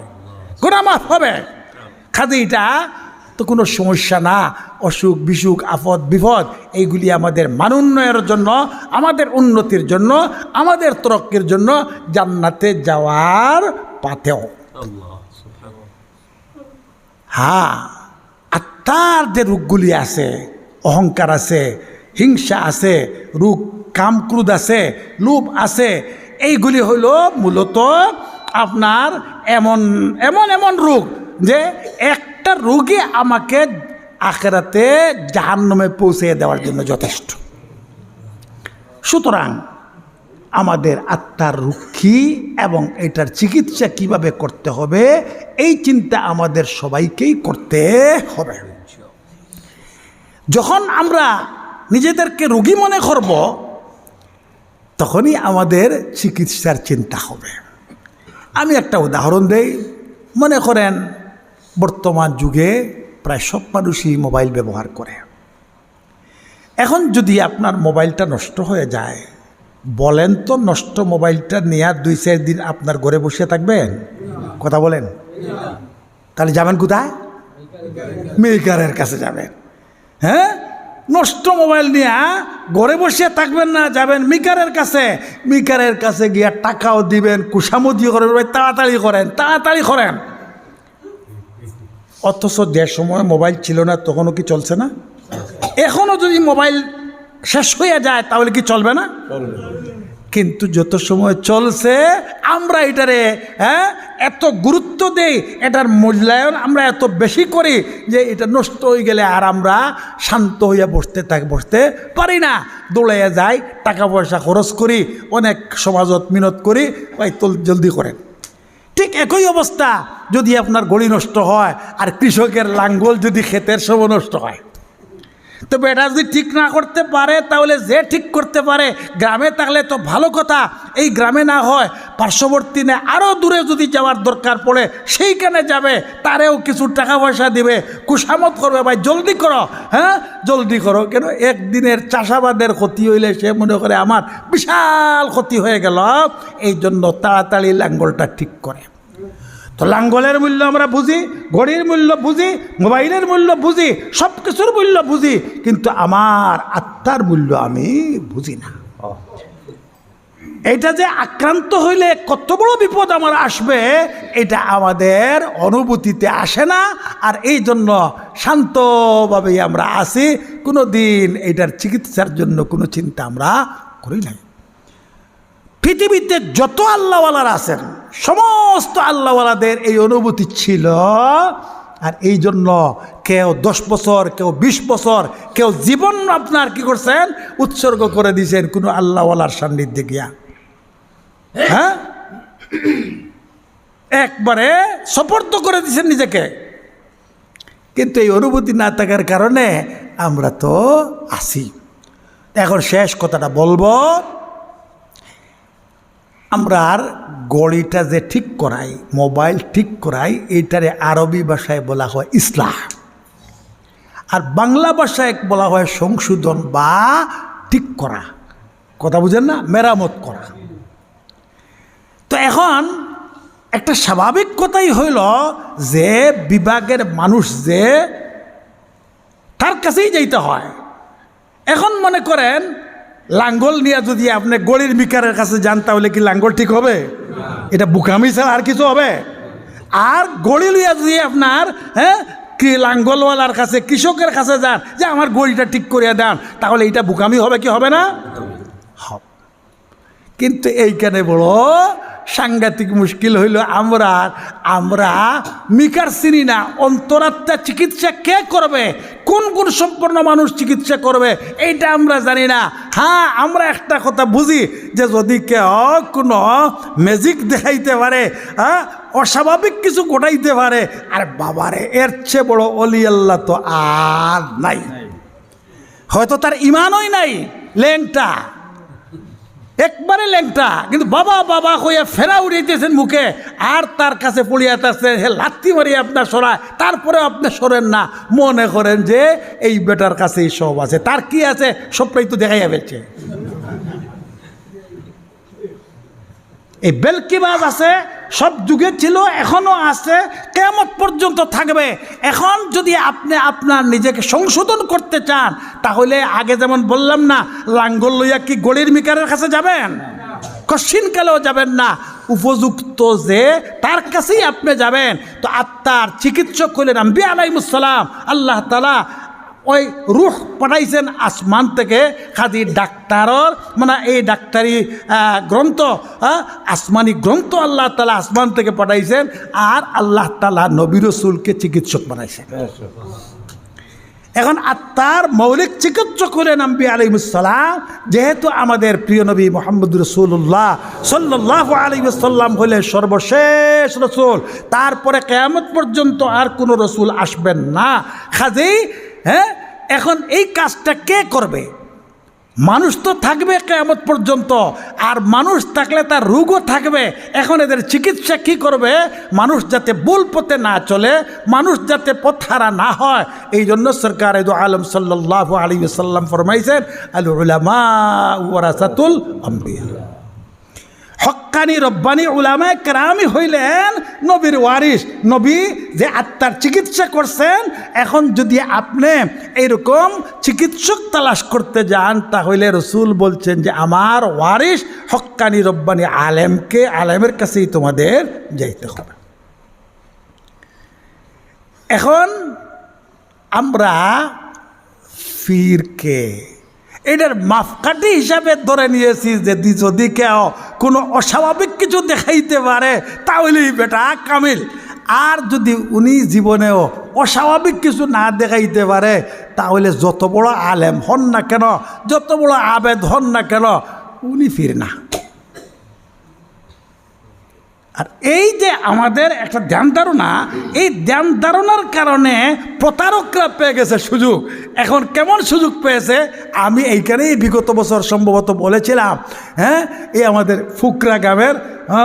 S1: গুনাহ মাফ হবে। খাদি এটা তো কোনো সমস্যা না। অসুখ বিসুখ আপদ বিপদ এইগুলি আমাদের মানোন্নয়নের জন্য, আমাদের উন্নতির জন্য, আমাদের তরক্কির জন্য, জান্নাতে যাওয়ার পাথেও। হ্যাঁ, আত্মার যে রোগগুলি আছে, অহংকার আছে, হিংসা আছে, রোগ কাম ক্রোধ আছে, লোভ আছে, এইগুলি হইল মূলত আপনার এমন এমন এমন রোগ যে একটা রোগী আমাকে আখিরাতে জাহান্নামে পৌঁছে দেওয়ার জন্য যথেষ্ট। সুতরাং আমাদের আত্মার রক্ষী এবং এটার চিকিৎসা কিভাবে করতে হবে এই চিন্তা আমাদের সবাইকেই করতে হবে। যখন আমরা নিজেদেরকে রোগী মনে করব তখনই আমাদের চিকিৎসার চিন্তা হবে। আমি একটা উদাহরণ দেই। মনে করেন বর্তমান যুগে প্রায় সব মানুষই মোবাইল ব্যবহার করে। এখন যদি আপনার মোবাইলটা নষ্ট হয়ে যায়, বলেন তো নষ্ট মোবাইলটা নিয়ে 2-4 দিন আপনার ঘরে বসে থাকবেন? কথা বলেন। তাহলে যাবেন কোথায়? মেকারের কাছে যাবেন। হ্যাঁ, নষ্ট মোবাইল নিয়ে ঘরে বসে থাকবেন না, যাবেন মিকারের কাছে। মিকারের কাছে গিয়ে টাকাও দিবেন, কুসামতিও করবেন, তাড়াতাড়ি করেন, তাড়াতাড়ি করেন। অথচ যে সময় মোবাইল ছিল না তখনও কি চলছে না? এখনও যদি মোবাইল শেষ হয়ে যায় তাহলে কি চলবে না? কিন্তু যত সময় চলছে আমরা এটারে এত গুরুত্ব দেই, এটার মূল্যায়ন আমরা এত বেশি করি যে এটা নষ্ট হয়ে গেলে আর আমরা শান্ত হইয়া বসতে পারি না। দৌড়াইয়া যাই, টাকা পয়সা খরচ করি, অনেক সমাজত মিনত করি, ওই জলদি করেন। ঠিক একই অবস্থা যদি আপনার ঘড়ি নষ্ট হয় আর কৃষকের লাঙ্গল যদি ক্ষেতের সময় নষ্ট হয়, তবে এটা যদি ঠিক না করতে পারে তাহলে যে ঠিক করতে পারে গ্রামে থাকলে তো ভালো কথা। এই গ্রামে না হয় পার্শ্ববর্তী না আরও দূরে যদি যাওয়ার দরকার পড়ে সেইখানে যাবে, তারেও কিছু টাকা পয়সা দিবে, কুসামত করবে, ভাই জলদি করো, হ্যাঁ জলদি করো। কেন একদিনের চাষাবাদের ক্ষতি হইলে সে মনে করে আমার বিশাল ক্ষতি হয়ে গেল, এই জন্য তাড়াতাড়ি লাঙ্গলটা ঠিক করে। তো লাঙ্গলের মূল্য আমরা বুঝি, ঘড়ির মূল্য বুঝি, মোবাইলের মূল্য বুঝি, সব কিছুর মূল্য বুঝি, কিন্তু আমার আত্মার মূল্য আমি বুঝি না। এটা যে আক্রান্ত হইলে কত বড় বিপদ আমার আসবে এটা আমাদের অনুভূতিতে আসে না। আর এই জন্য শান্তভাবেই আমরা আসি, কোনো দিন এটার চিকিৎসার জন্য কোনো চিন্তা আমরা করি নাই। পৃথিবীতে যত আল্লাহওয়ালারা আছেন সমস্ত আল্লাহওয়ালাদের এই অনুভূতি ছিল। আর এই জন্য কেউ 10 বছর, কেউ 20 বছর, কেউ জীবন আপনার কি করছেন উৎসর্গ করে দিয়েছেন কোনো আল্লাহওয়ালার সান্নিধ্যে গিয়া। হ্যাঁ, একবারে সপর্দ করে দিয়েছেন নিজেকে। কিন্তু এই অনুভূতি না থাকার কারণে আমরা তো আসি। এখন শেষ কথাটা বলবো, আমরা আর গড়িটা যে ঠিক করাই, মোবাইল ঠিক করাই, এইটারে আরবি ভাষায় বলা হয় ইসলাহ, আর বাংলা ভাষায় বলা হয় সংশোধন বা ঠিক করা। কথা বুঝেন না? মেরামত করা। তো এখন একটা স্বাভাবিক কথাই হইল যে বিভাগের মানুষ যে তার কাছেই যাইতে হয়। এখন মনে করেন লাঙ্গল নিয়ে যদি আপনি গড়ির মিকারের কাছে যান তাহলে কি লাঙ্গল ঠিক হবে? এটা বুকামি ছাড়া আর কিছু হবে? আর গড়ি লিয়া যদি আপনার কি লাঙ্গলওয়ালার কাছে, কৃষকের কাছে যান যে আমার গড়িটা ঠিক করিয়া দেন, তাহলে এটা বুকামি হবে কি হবে না? হবে। কিন্তু এইখানে বড় সাংঘাতিক মুশকিল হইল, আমরা মিকার চিনি না। অন্তরাত্মা চিকিৎসা কে করবে, কোন গুণ সম্পন্ন মানুষ চিকিৎসা করবে এইটা আমরা জানি না। হ্যাঁ, আমরা একটা কথা বুঝি যে যদি কেউ কোনো ম্যাজিক দেখাইতে পারে, হ্যাঁ অস্বাভাবিক কিছু ঘটাইতে পারে, আর বাবারে এর চেয়ে বড় অলি আল্লাহ তো আর নাই। হয়তো তার ইমানই নাই, ল্যাংটা, একবারে ল্যাংটা, কিন্তু বাবা বাবা কইয়া ফেরা উড়াইতেছেন মুখে, আর তার কাছে পড়িয়াতেছে হে লাত্তি মারিয়ে আপনার সরায়, তারপরে আপনি সরেন না, মনে করেন যে এই বেটার কাছেই সব আছে। তার কি আছে? সবটাই তো দেখাইয়া ফেলছে। এই বেলকিবাজ আছে, সব যুগে ছিল, এখনও আছে, কিয়ামত পর্যন্ত থাকবে। এখন যদি আপনি আপনার নিজেকে সংশোধন করতে চান, তাহলে আগে যেমন বললাম না, লাঙ্গল লইয়া কি গলির মিকারের কাছে যাবেন? কশিনকালেও যাবেন না। উপযুক্ত যে তার কাছেই আপনি যাবেন। তো আত্মার চিকিৎসক হলেন আম্বিয়া আলাইহিস সালাম। আল্লাহ তাআলা ওই রূহ পাঠাইছেন আসমান থেকে, খাদি ডাক্তারর মানে এই ডাক্তারি গ্রন্থ, আসমানি গ্রন্থ আল্লাহ তাআলা আসমান থেকে পাঠাইছেন, আর আল্লাহ তাআলা নবী রাসূলকে চিকিৎসক বানাইছেন। এখন আত্মার মৌলিক চিকিৎসক হলেন আম্বিয়া আলাইহিস সালাম। যেহেতু আমাদের প্রিয় নবী মুহাম্মদ রাসূলুল্লাহ সাল্লাল্লাহু আলাইহি ওয়াসাল্লাম হলেন সর্বশেষ রাসূল, তারপরে কিয়ামত পর্যন্ত আর কোনো রাসূল আসবেন না। কাজেই এখন এই কাজটা কে করবে? মানুষ তো থাকবে কিয়ামত পর্যন্ত, আর মানুষ থাকলে তার রোগও থাকবে। এখন এদের চিকিৎসা কি করবে? মানুষ যাতে ভুল পথে না চলে, মানুষ যাতে পথহারা না হয়, এই জন্য সরকারে দু আলম সাল্লাল্লাহু আলাইহি ওয়াসাল্লাম ফরমাইছেন, আল উলামা ওয়ারাসাতুল আম্বিয়া। হক্কানি রব্বানি উলামায়ে কেরামই হইলেন নবীর ওয়ারিস। নবী যে আত্মার চিকিৎসা করছেন, এখন যদি আপনি এইরকম চিকিৎসক তালাশ করতে যান, তাহলে রসুল বলছেন যে আমার ওয়ারিস হক্কানি রব্বানি আলেমের কাছেই তোমাদের যাইতে হবে। এখন আমরা ফিরকে এটার মাপকাঠি হিসাবে ধরে নিয়েছি যে যদি কেউ কোনো অস্বাভাবিক কিছু দেখাইতে পারে তাহলেই বেটা কামিল, আর যদি উনি জীবনেও অস্বাভাবিক কিছু না দেখাইতে পারে, তাহলে যত বড় আলেম হন না কেন, যত বড় আবেদ হন না কেন, উনি ফির না। আর এই যে আমাদের একটা ধ্যান ধারণা, এই ধ্যান ধারণার কারণে প্রতারকরা পেয়ে গেছে সুযোগ। এখন কেমন সুযোগ পেয়েছে? আমি এইখানেই বিগত বছর সম্ভবত বলেছিলাম, এই আমাদের ফুকরা গ্রামের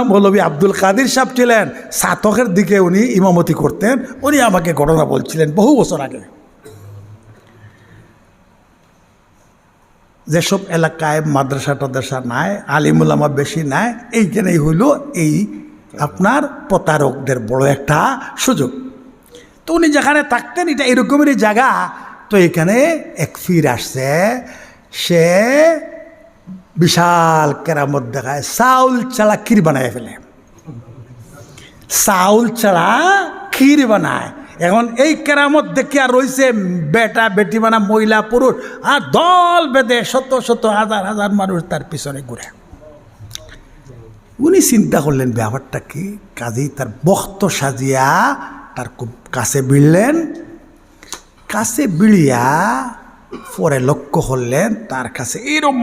S1: মৌলভী আব্দুল কাদির সাহেব ছিলেন, সাতকের দিকে উনি ইমামতি করতেন। উনি আমাকে ঘটনা বলছিলেন বহু বছর আগে, যেসব এলাকায় মাদ্রাসা টাদ্রাসা নাই, আলিমুলামা বেশি নাই, এইখানেই হইল এই আপনার প্রতারকদের বড় একটা সুযোগ। তো উনি যেখানে থাকতেন এটা এরকমেরই জায়গা। তো এখানে এক ফির আসছে, সে বিশাল কেরামত দেখায়, চাউল ছাড়া ক্ষীর বানায় ফেলে, চাউল ছাড়া ক্ষীর বানায়। এখন এই কেরামত দেখে আর রয়েছে বেটা বেটি মানে মহিলা পুরুষ, আর দল বেঁধে শত শত হাজার হাজার মানুষ তার পিছনে ঘুরে। উনি চিন্তা করলেন ব্যাপারটা কি, কাজেই তার বক্ত সাজিয়া তার খুব কাছে বিড়লেন। কাছে বিড়িয়া পরে লক্ষ্য করলেন তার কাছে এরম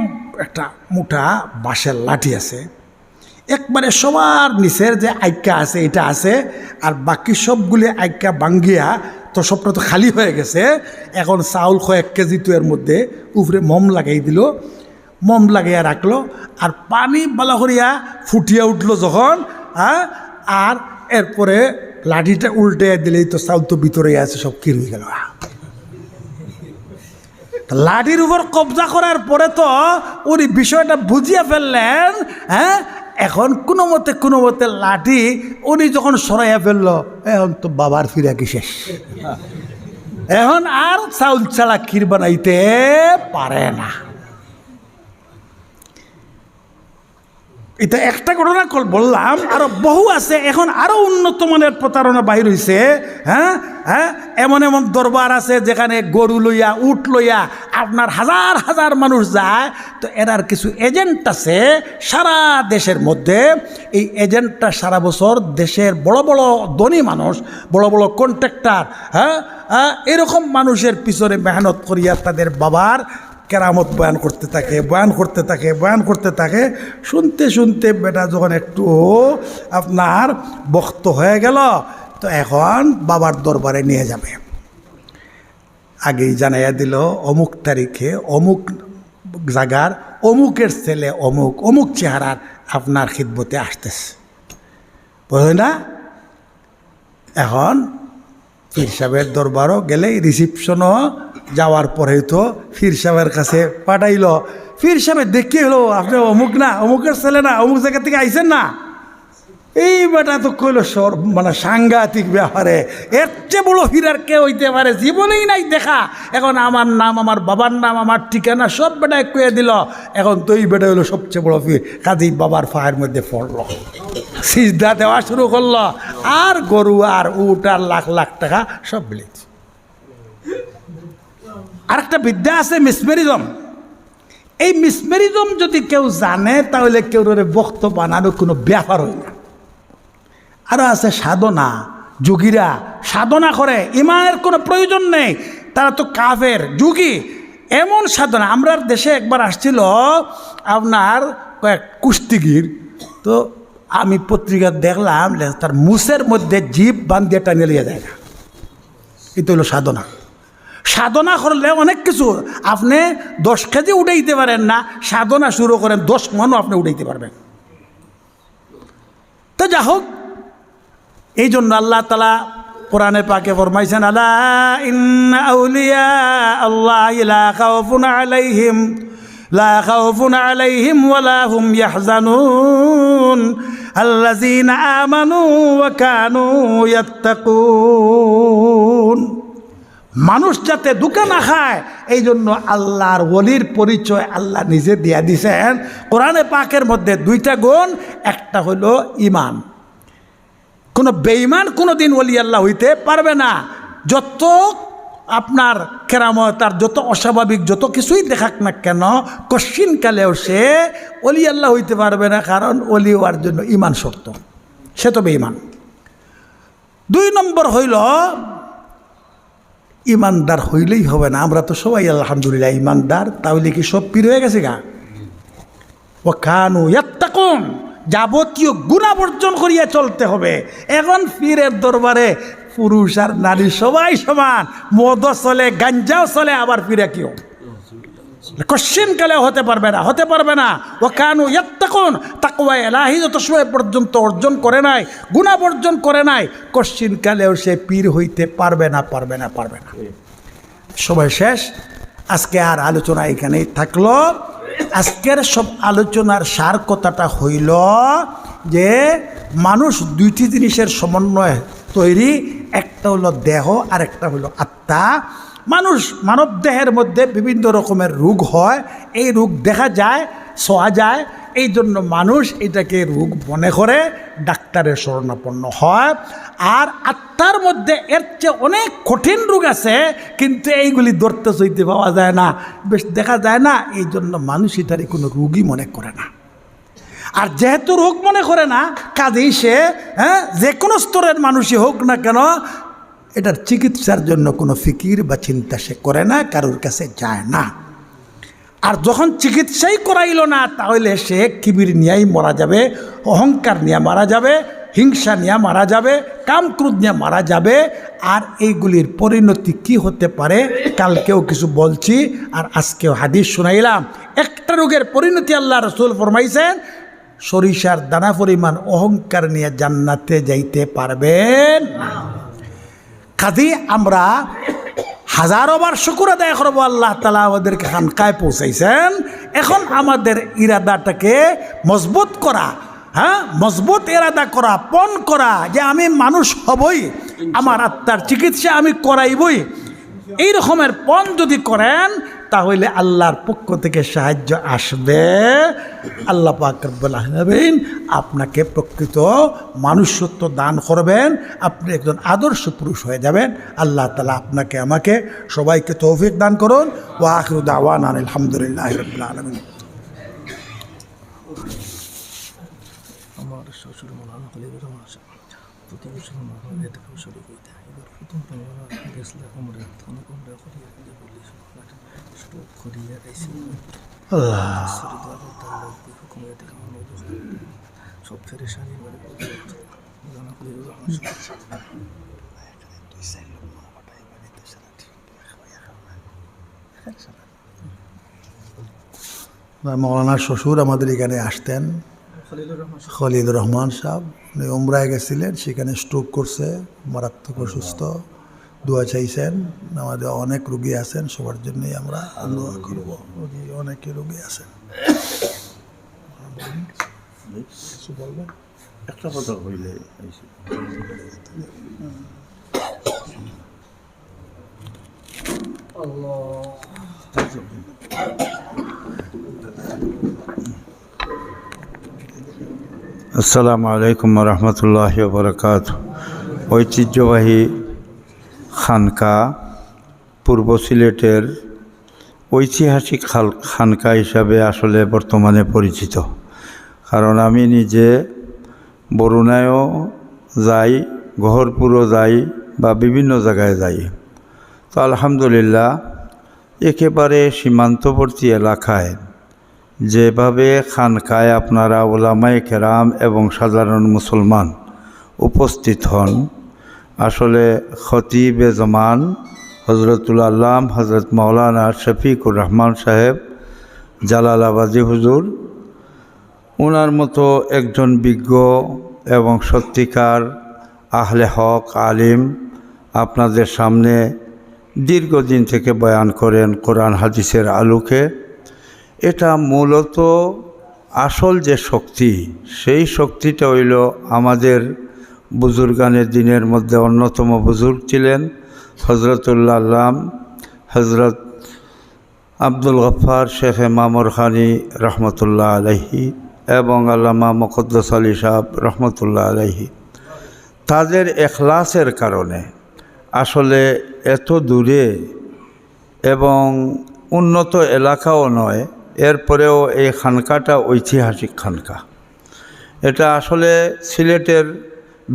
S1: একটা মোটা বাঁশের লাঠি আছে, একবারে সবার নিচের যে আইক্যা আছে এটা আছে, আর বাকি সবগুলি আইক্যা ভাঙ্গিয়া তো সবটা তো খালি হয়ে গেছে। এখন চাউল 1 কেজি তো এর মধ্যে উপরে মম লাগাই দিল, মম লাগাইয়া রাখলো, আর পানি বালা করিয়া ফুটিয়া উঠলো যখন, আর এরপরে লাঠিটা উল্টে দিলেই তো চাউল তো ভিতরে আছে, সব ক্ষীর হয়ে গেল। লাঠির উপর কবজা করার পরে তো উনি বিষয়টা বুঝিয়ে ফেললেন। এখন কোনো মতে লাঠি উনি যখন সরাইয়া ফেললো, এখন তো বাবার ফিরা কি শেষ, এখন আর চাউল ছাড়া ক্ষীর বানাইতে পারে না। এটা একটা ঘটনা বললাম, আরো বহু আছে। এখন আরো উন্নত মানের প্রতারণা বাহির হইছে। এমন এমন দরবার আছে যেখানে গরু লইয়া উট লইয়া আপনার হাজার হাজার মানুষ যায়। তো এরার কিছু এজেন্ট আছে সারা দেশের মধ্যে। এই এজেন্টটা সারা বছর দেশের বড় বড় ধনী মানুষ, বড় বড় কন্ট্রাক্টর, এরকম মানুষের পিছনে মেহনত করিয়া তাদের বাবার কেরামত বয়ান করতে থাকে। শুনতে শুনতে বেটা যখন একটু আপনার বক্ত হয়ে গেল, তো এখন বাবার দরবারে নিয়ে যাবে। আগেই জানাইয়া দিল অমুক তারিখে অমুক জায়গার অমুকের ছেলে অমুক চেহারার আপনার খিদমতে আসতেছে, বুঝলেন না? এখন পীর সাহেবের দরবারও গেলে রিসিপশনও যাওয়ার পরে তো পীর সাহেবের কাছে পাঠাইল। পীর সাহেব দেখিয়ে হলো আপনি অমুক না, অমুকের ছেলে না, অমুক জায়গা থেকে আইসেন না। এই বেটা তো কইল সর মানে সাংঘাতিক ব্যাপারে, এর চেয়ে বড় ফিরার কে হইতে পারে, জীবনেই নাই দেখা। এখন আমার নাম, আমার বাবার নাম, আমার ঠিকানা সব বেটায় কয়ে দিল। এখন তো এই বেটা হইলো সবচেয়ে বড় ফির। কাজেই বাবার ফায়ের মধ্যে পড়লো, সিজদা দেওয়া শুরু করলো, আর গরু আর উট আর লাখ লাখ টাকা সব মিলেছে। আরেকটা বিদ্যা আছে মিসমেরিজম। এই মিসমেরিজম যদি কেউ জানে তাহলে কেউ বক্ত বানানো কোনো ব্যাপার হয় না। আরও আছে সাধনা, যোগীরা সাধনা করে, ইমানের কোনো প্রয়োজন নেই, তারা তো কাফের যোগী। এমন সাধনা, আমরা দেশে একবার আসছিল আপনার কয়েক কুস্তিগির, তো আমি পত্রিকা দেখলাম তার মুসের মধ্যে জিভ বান্ধিয়ে টানিয়ে লিয়ে যায় না। এটা হলো সাধনা। সাধনা করলে অনেক কিছু, আপনি 10 কেজি উঠাইতে পারেন না, সাধনা শুরু করেন 10 মনও আপনি উঠাইতে পারবেন। তো যা হোক, এই জন্য আল্লাহ তাআলা কোরআনে পাকে ফরমাইছেন, আলা ইন্না আউলিয়া আল্লাহ লা খাউফুন আলাইহিম ওয়ালা হুম ইয়াহজানুন আল্লাযীনা আমানু ওয়া কানু ইয়াত্তাকুন। মানুষ যাতে দুঃখে না খায়, এই জন্য আল্লাহর ওলির পরিচয় আল্লাহ নিজে দিয়া দিছেন কোরআনে পাকের মধ্যে 2টা গুণ। একটা হলো ঈমান। কোনো বেঈমান কোনো দিন ওলি আল্লাহ হইতে পারবে না। যত আপনার কেরামত আর যত অস্বাভাবিক যত কিছুই দেখাক না কেন, কশ্চিনকালেও সে ওলি আল্লাহ হইতে পারবে না, কারণ ওলি হওয়ার জন্য ঈমান শর্ত, সে তো বেঈমান। 2 নম্বর হইল ইমানদার হইলেই হবে না। আমরা তো সবাই আলহামদুলিল্লাহ ইমানদার, তাহলে কি সব পীর হয়ে গেছে গা? ওয়া কানু ইয়াত্তাকুন, যাবতীয় গুনাহ বর্জন করিয়া চলতে হবে। এখন পীরের দরবারে পুরুষ আর নারী সবাই সমান, মদও চলে, গাঞ্জাও চলে, আবার পীরে কেউ কশ্চিনকালেও হতে পারবে না, হতে পারবে না। ওয়া কানু ইয়াত্তাকুন, তাকওয়া ইলাহি যত সময় পর্যন্ত অর্জন করে নাই, গুনাহ বর্জন করে নাই, কশ্চিনকালেও সে পীর হইতে পারবে না, পারবে না, পারবে না। সবাই শেষ। আজকে আর আলোচনা এখানেই থাকলো। আজকের সব আলোচনার সার কথাটা হইল যে মানুষ 2টি জিনিসের সমন্বয়ে তৈরি, একটা হলো দেহ আর একটা হলো আত্মা। মানব দেহের মধ্যে বিভিন্ন রকমের রোগ হয়, এই রোগ দেখা যায়, ছোঁয়া যায়, এই জন্য মানুষ এটাকে রোগ মনে করে ডাক্তারের শরণাপন্ন হয়। আর আত্মার মধ্যে এর চেয়ে অনেক কঠিন রোগ আছে, কিন্তু এইগুলি ধরতে সইতে পাওয়া যায় না, বেশ দেখা যায় না, এই জন্য মানুষ এটারে কোনো রোগই মনে করে না। আর যেহেতু রোগ মনে করে না, কাজেই সে যে কোনো স্তরের মানুষই হোক না কেন, এটার চিকিৎসার জন্য কোনো ফিকির বা চিন্তা সে করে না, কারোর কাছে যায় না। আর যখন চিকিৎসাই করাইল না, তাহলে সে কিবির নিয়েই মারা যাবে, অহংকার নিয়ে মারা যাবে, হিংসা নিয়ে মারা যাবে, কাম ক্রোধ নিয়ে মারা যাবে। আর এইগুলির পরিণতি কি হতে পারে কালকেও কিছু বলছি, আর আজকেও হাদিস শুনাইলাম। একটা রোগের পরিণতি আল্লাহ রাসূল ফরমাইছেন, সরিষার দানা পরিমাণ অহংকার নিয়ে জান্নাতে যাইতে পারবেন না। কাজে আমরা হাজারোবার শুকর আদায় করব, আল্লাহ তাআলা আমাদেরকে খানকায় পৌঁছাইছেন। এখন আমাদের ইরাদাটাকে মজবুত করা, মজবুত ইরাদা করা, পণ করা যে আমি মানুষ হবই, আমার আত্মার চিকিৎসা আমি করাইবই। এই রকমের পণ যদি করেন, তাহলে আল্লাহর পক্ষ থেকে সাহায্য আসবে। আল্লাহ পাক রব্বুল আলামিন আপনাকে প্রকৃত মনুষ্যত্ব দান করবেন, আপনি একজন আদর্শ পুরুষ হয়ে যাবেন। আল্লাহ তাআলা আপনাকে আমাকে সবাইকে তৌফিক দান করুন। ওয়া আখিরু দাওয়ানা আলহামদুলিল্লাহি রাব্বিল আলামিন। আমার শ্বশুর মৌলানা খলিলুর রহমান প্রতি বছর এবার প্রথম গেছিল আমরা কোনটা করিয়া বলি সব করিয়া আইছি আল্লাহ হুকুমে দেখা সব ফেরেশানি মানে মৌলানা খলিলুর রহমান মৌলানার শ্বশুর আমাদের এখানে আসতেন, খলিলুর রহমান সাহেব। উনি উমরায় গেছিলেন, সেখানে স্ট্রোক করছে, মারাত্মক অসুস্থ, দোয়া চাইছেন। আমাদের অনেক রোগী আছেন, সবার জন্যই আমরা দোয়া করব। অনেকে রোগী আছেন।
S2: একটা কথা হইলে আসসালামু আলাইকুম রহমতুল্লাহ বরকাত। ঐতিহ্যবাহী খানকা পূর্ব সিলেটের ঐতিহাসিক খানকা হিসাবে আসলে বর্তমানে পরিচিত। কারণ আমি নিজে বরুণায়ও যাই, গহরপুরও যাই বা বিভিন্ন জায়গায় যাই। তো আলহামদুলিল্লাহ একেবারে সীমান্তবর্তী এলাকায় যেভাবে খানকায় আপনারা ওলামায়ে কেরাম এবং সাধারণ মুসলমান উপস্থিত হন, আসলে খতিবে জামান হজরতুল আল্লাম হজরত মৌলানা শফিকুর রহমান সাহেব জালালাবাদী হুজুর, ওনার মতো একজন বিজ্ঞ এবং সত্যিকার আহলে হক আলিম আপনাদের সামনে দীর্ঘদিন থেকে বয়ান করেন কোরআন হাদিসের আলোকে। এটা মূলত আসল যে শক্তি, সেই শক্তিটা হইল আমাদের বুজুর্গানের দিনের মধ্যে অন্যতম বুজুর্গ ছিলেন হজরতুল্লাহ আল্লাম হজরত আব্দুল গফ্ফার শেখ মামুর খানি রহমতুল্লাহ আলাইহি এবং আল্লামা মুকদ্দাস আলী সাহেব রহমতুল্লাহ আলাইহি। তাদের এখলাসের কারণে আসলে এত দূরে এবং উন্নত এলাকাও নয়, এরপরেও এই খানকাটা ঐতিহাসিক খানকা। এটা আসলে সিলেটের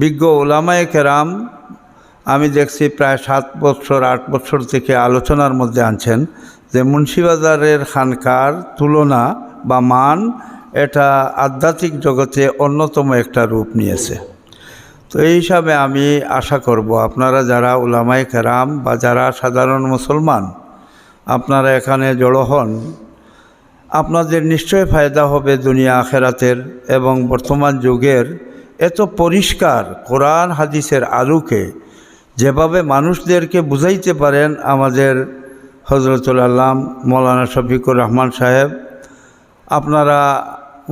S2: বিজ্ঞ ওলামায়ে কেরাম আমি দেখছি প্রায় 7 বছর 8 বছর থেকে আলোচনার মধ্যে আনছেন যে মুন্সিবাজারের খানকার তুলনা বা মান এটা আধ্যাত্মিক জগতে অন্যতম একটা রূপ নিয়েছে। তো এই হিসাবে আমি আশা করব আপনারা যারা উলামায়ে কেরাম বা যারা সাধারণ মুসলমান আপনারা এখানে জড়ো হন, আপনাদের নিশ্চয় ফায়দা হবে দুনিয়া আখেরাতের। এবং বর্তমান যুগের এত পরিষ্কার কোরআন হাদিসের আলোকে যেভাবে মানুষদেরকে বুঝাইতে পারেন আমাদের হজরতুল আল্লাম মৌলানা শফিকুর রহমান সাহেব, আপনারা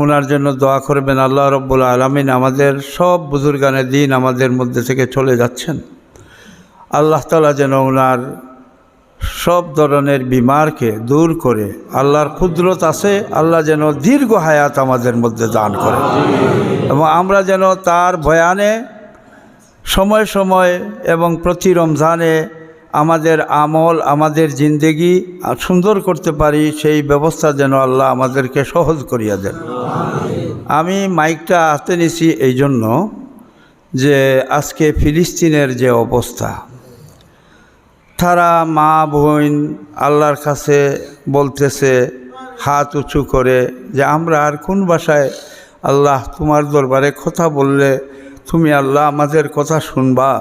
S2: ওনার জন্য দোয়া করবেন। আল্লাহ রব্বুল আলামিন আমাদের সব বুজুর্গানের দিন আমাদের মধ্যে থেকে চলে যাচ্ছেন, আল্লাহ তাআলা যেন ওনার সব ধরনের বিমারকে দূর করে, আল্লাহর কুদরত আছে, আল্লাহ যেন দীর্ঘ হায়াত আমাদের মধ্যে দান করেন এবং আমরা যেন তার বয়ানে সময় সময় এবং প্রতি রমজানে আমাদের আমল আমাদের জিন্দেগি সুন্দর করতে পারি, সেই ব্যবস্থা যেন আল্লাহ আমাদেরকে সহজ করিয়া দেন। আমি মাইকটা হাতে নিছি এই জন্য যে আজকে ফিলিস্তিনের যে অবস্থা, তারা মা বোন আল্লাহর কাছে বলতেছে হাত উঁচু করে যে আমরা আর কোন ভাষায় আল্লাহ তোমার দরবারে কথা বললে তুমি আল্লাহ আমাদের কথা শুনবা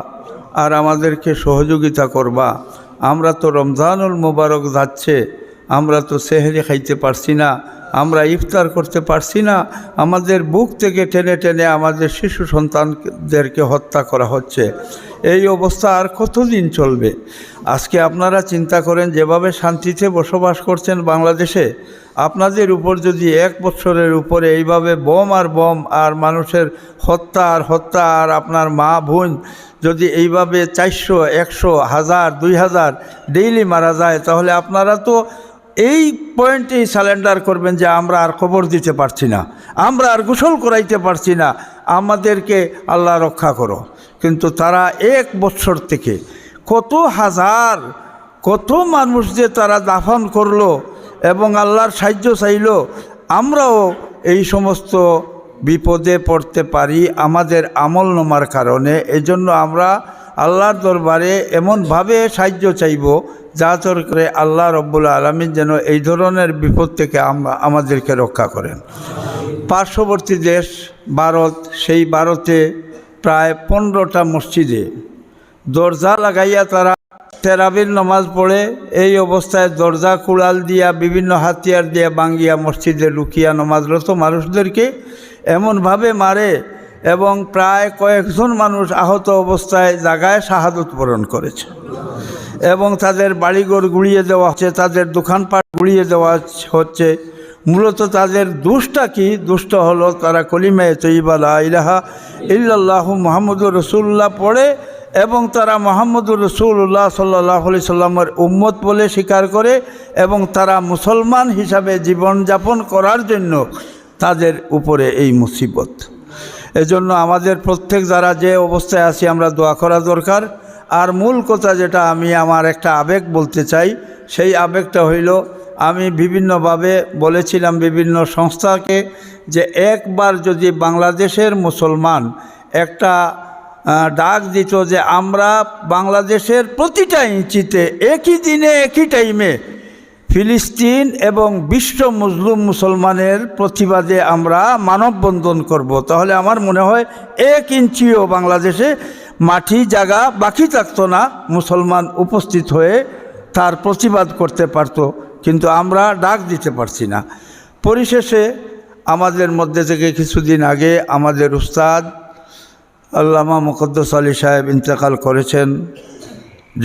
S2: আর আমাদেরকে সহযোগিতা করবা। আমরা তো রমজানুল মুবারক যাচ্ছে, আমরা তো সেহরি খাইতে পারছি না, আমরা ইফতার করতে পারছি না, আমাদের বুক থেকে টেনে টেনে আমাদের শিশু সন্তানদেরকে হত্যা করা হচ্ছে। এই অবস্থা আর কতদিন চলবে? আজকে আপনারা চিন্তা করেন যেভাবে শান্তিতে বসবাস করছেন বাংলাদেশে, আপনাদের উপর যদি 1 বছরের উপরে এইভাবে বোম আর বোম আর মানুষের হত্যা আর আপনার মা বোন যদি এইভাবে 400, 100, 1000, 2000 ডেইলি মারা যায়, তাহলে আপনারা তো এই পয়েন্টেই সারেন্ডার করবেন যে আমরা আর খবর দিতে পারছি না, আমরা আর গোসল করাইতে পারছি না, আমাদেরকে আল্লাহ রক্ষা করো। কিন্তু তারা 1 বছর থেকে কত মানুষ যে তারা দাফন করলো এবং আল্লাহর সাহায্য চাইল। আমরাও এই সমস্ত বিপদে পড়তে পারি আমাদের আমল নামার কারণে। এজন্য আমরা আল্লাহর দরবারে এমনভাবে সাহায্য চাইব যাতে করে আল্লাহ রব্বুল আলামিন যেন এই ধরনের বিপদ থেকে আমাদেরকে রক্ষা করেন। পার্শ্ববর্তী দেশ ভারত, সেই ভারতে প্রায় 15টা মসজিদে দরজা লাগাইয়া তারা তেরাবির নামাজ পড়ে, এই অবস্থায় দরজা কুড়াল দিয়া বিভিন্ন হাতিয়ার দিয়া বাঙ্গিয়া মসজিদে লুকিয়া নামাজরত মানুষদেরকে এমনভাবে মারে এবং প্রায় কয়েকজন মানুষ আহত অবস্থায় জায়গায় শাহাদত বরণ করেছে এবং তাদের বাড়িঘর গুড়িয়ে দেওয়া হচ্ছে, তাদের দোকানপাট গুড়িয়ে দেওয়া হচ্ছে। মূলত তাদের দোষটা কি? দোষটা হলো তারা কলিমায়ে তয়্যিবা লা ইলাহা ইল্লাল্লাহু মুহাম্মাদুর রাসূলুল্লাহ পড়ে এবং তারা মুহাম্মদুর রাসূলুল্লাহ সাল্লাল্লাহু আলাইহি সাল্লামের উম্মত বলে স্বীকার করে এবং তারা মুসলমান হিসাবে জীবনযাপন করার জন্য তাদের উপরে এই মুসিবত। এজন্য আমাদের প্রত্যেক যারা যে অবস্থায় আছি আমরা দোয়া করা দরকার। আর মূল কথা যেটা আমি আমার একটা আবেগ বলতে চাই, সেই আবেগটা হইল আমি বিভিন্নভাবে বলেছিলাম বিভিন্ন সংস্থাকে যে একবার যদি বাংলাদেশের মুসলমান একটা ডাক দিত যে আমরা বাংলাদেশের প্রতিটা ইঞ্চিতে একই দিনে একই টাইমে ফিলিস্তিন এবং বিশ্ব মুসলিম মুসলমানের প্রতিবাদে আমরা মানববন্ধন করব, তাহলে আমার মনে হয় 1 ইঞ্চিও বাংলাদেশে মাটি জায়গা বাকি থাকতো না, মুসলমান উপস্থিত হয়ে তার প্রতিবাদ করতে পারত। কিন্তু আমরা ডাক দিতে পারছি না। পরিশেষে আমাদের মধ্যে থেকে কিছুদিন আগে আমাদের উস্তাদ আল্লামা মুকদ্দাস আলী সাহেব ইন্তেকাল করেছেন।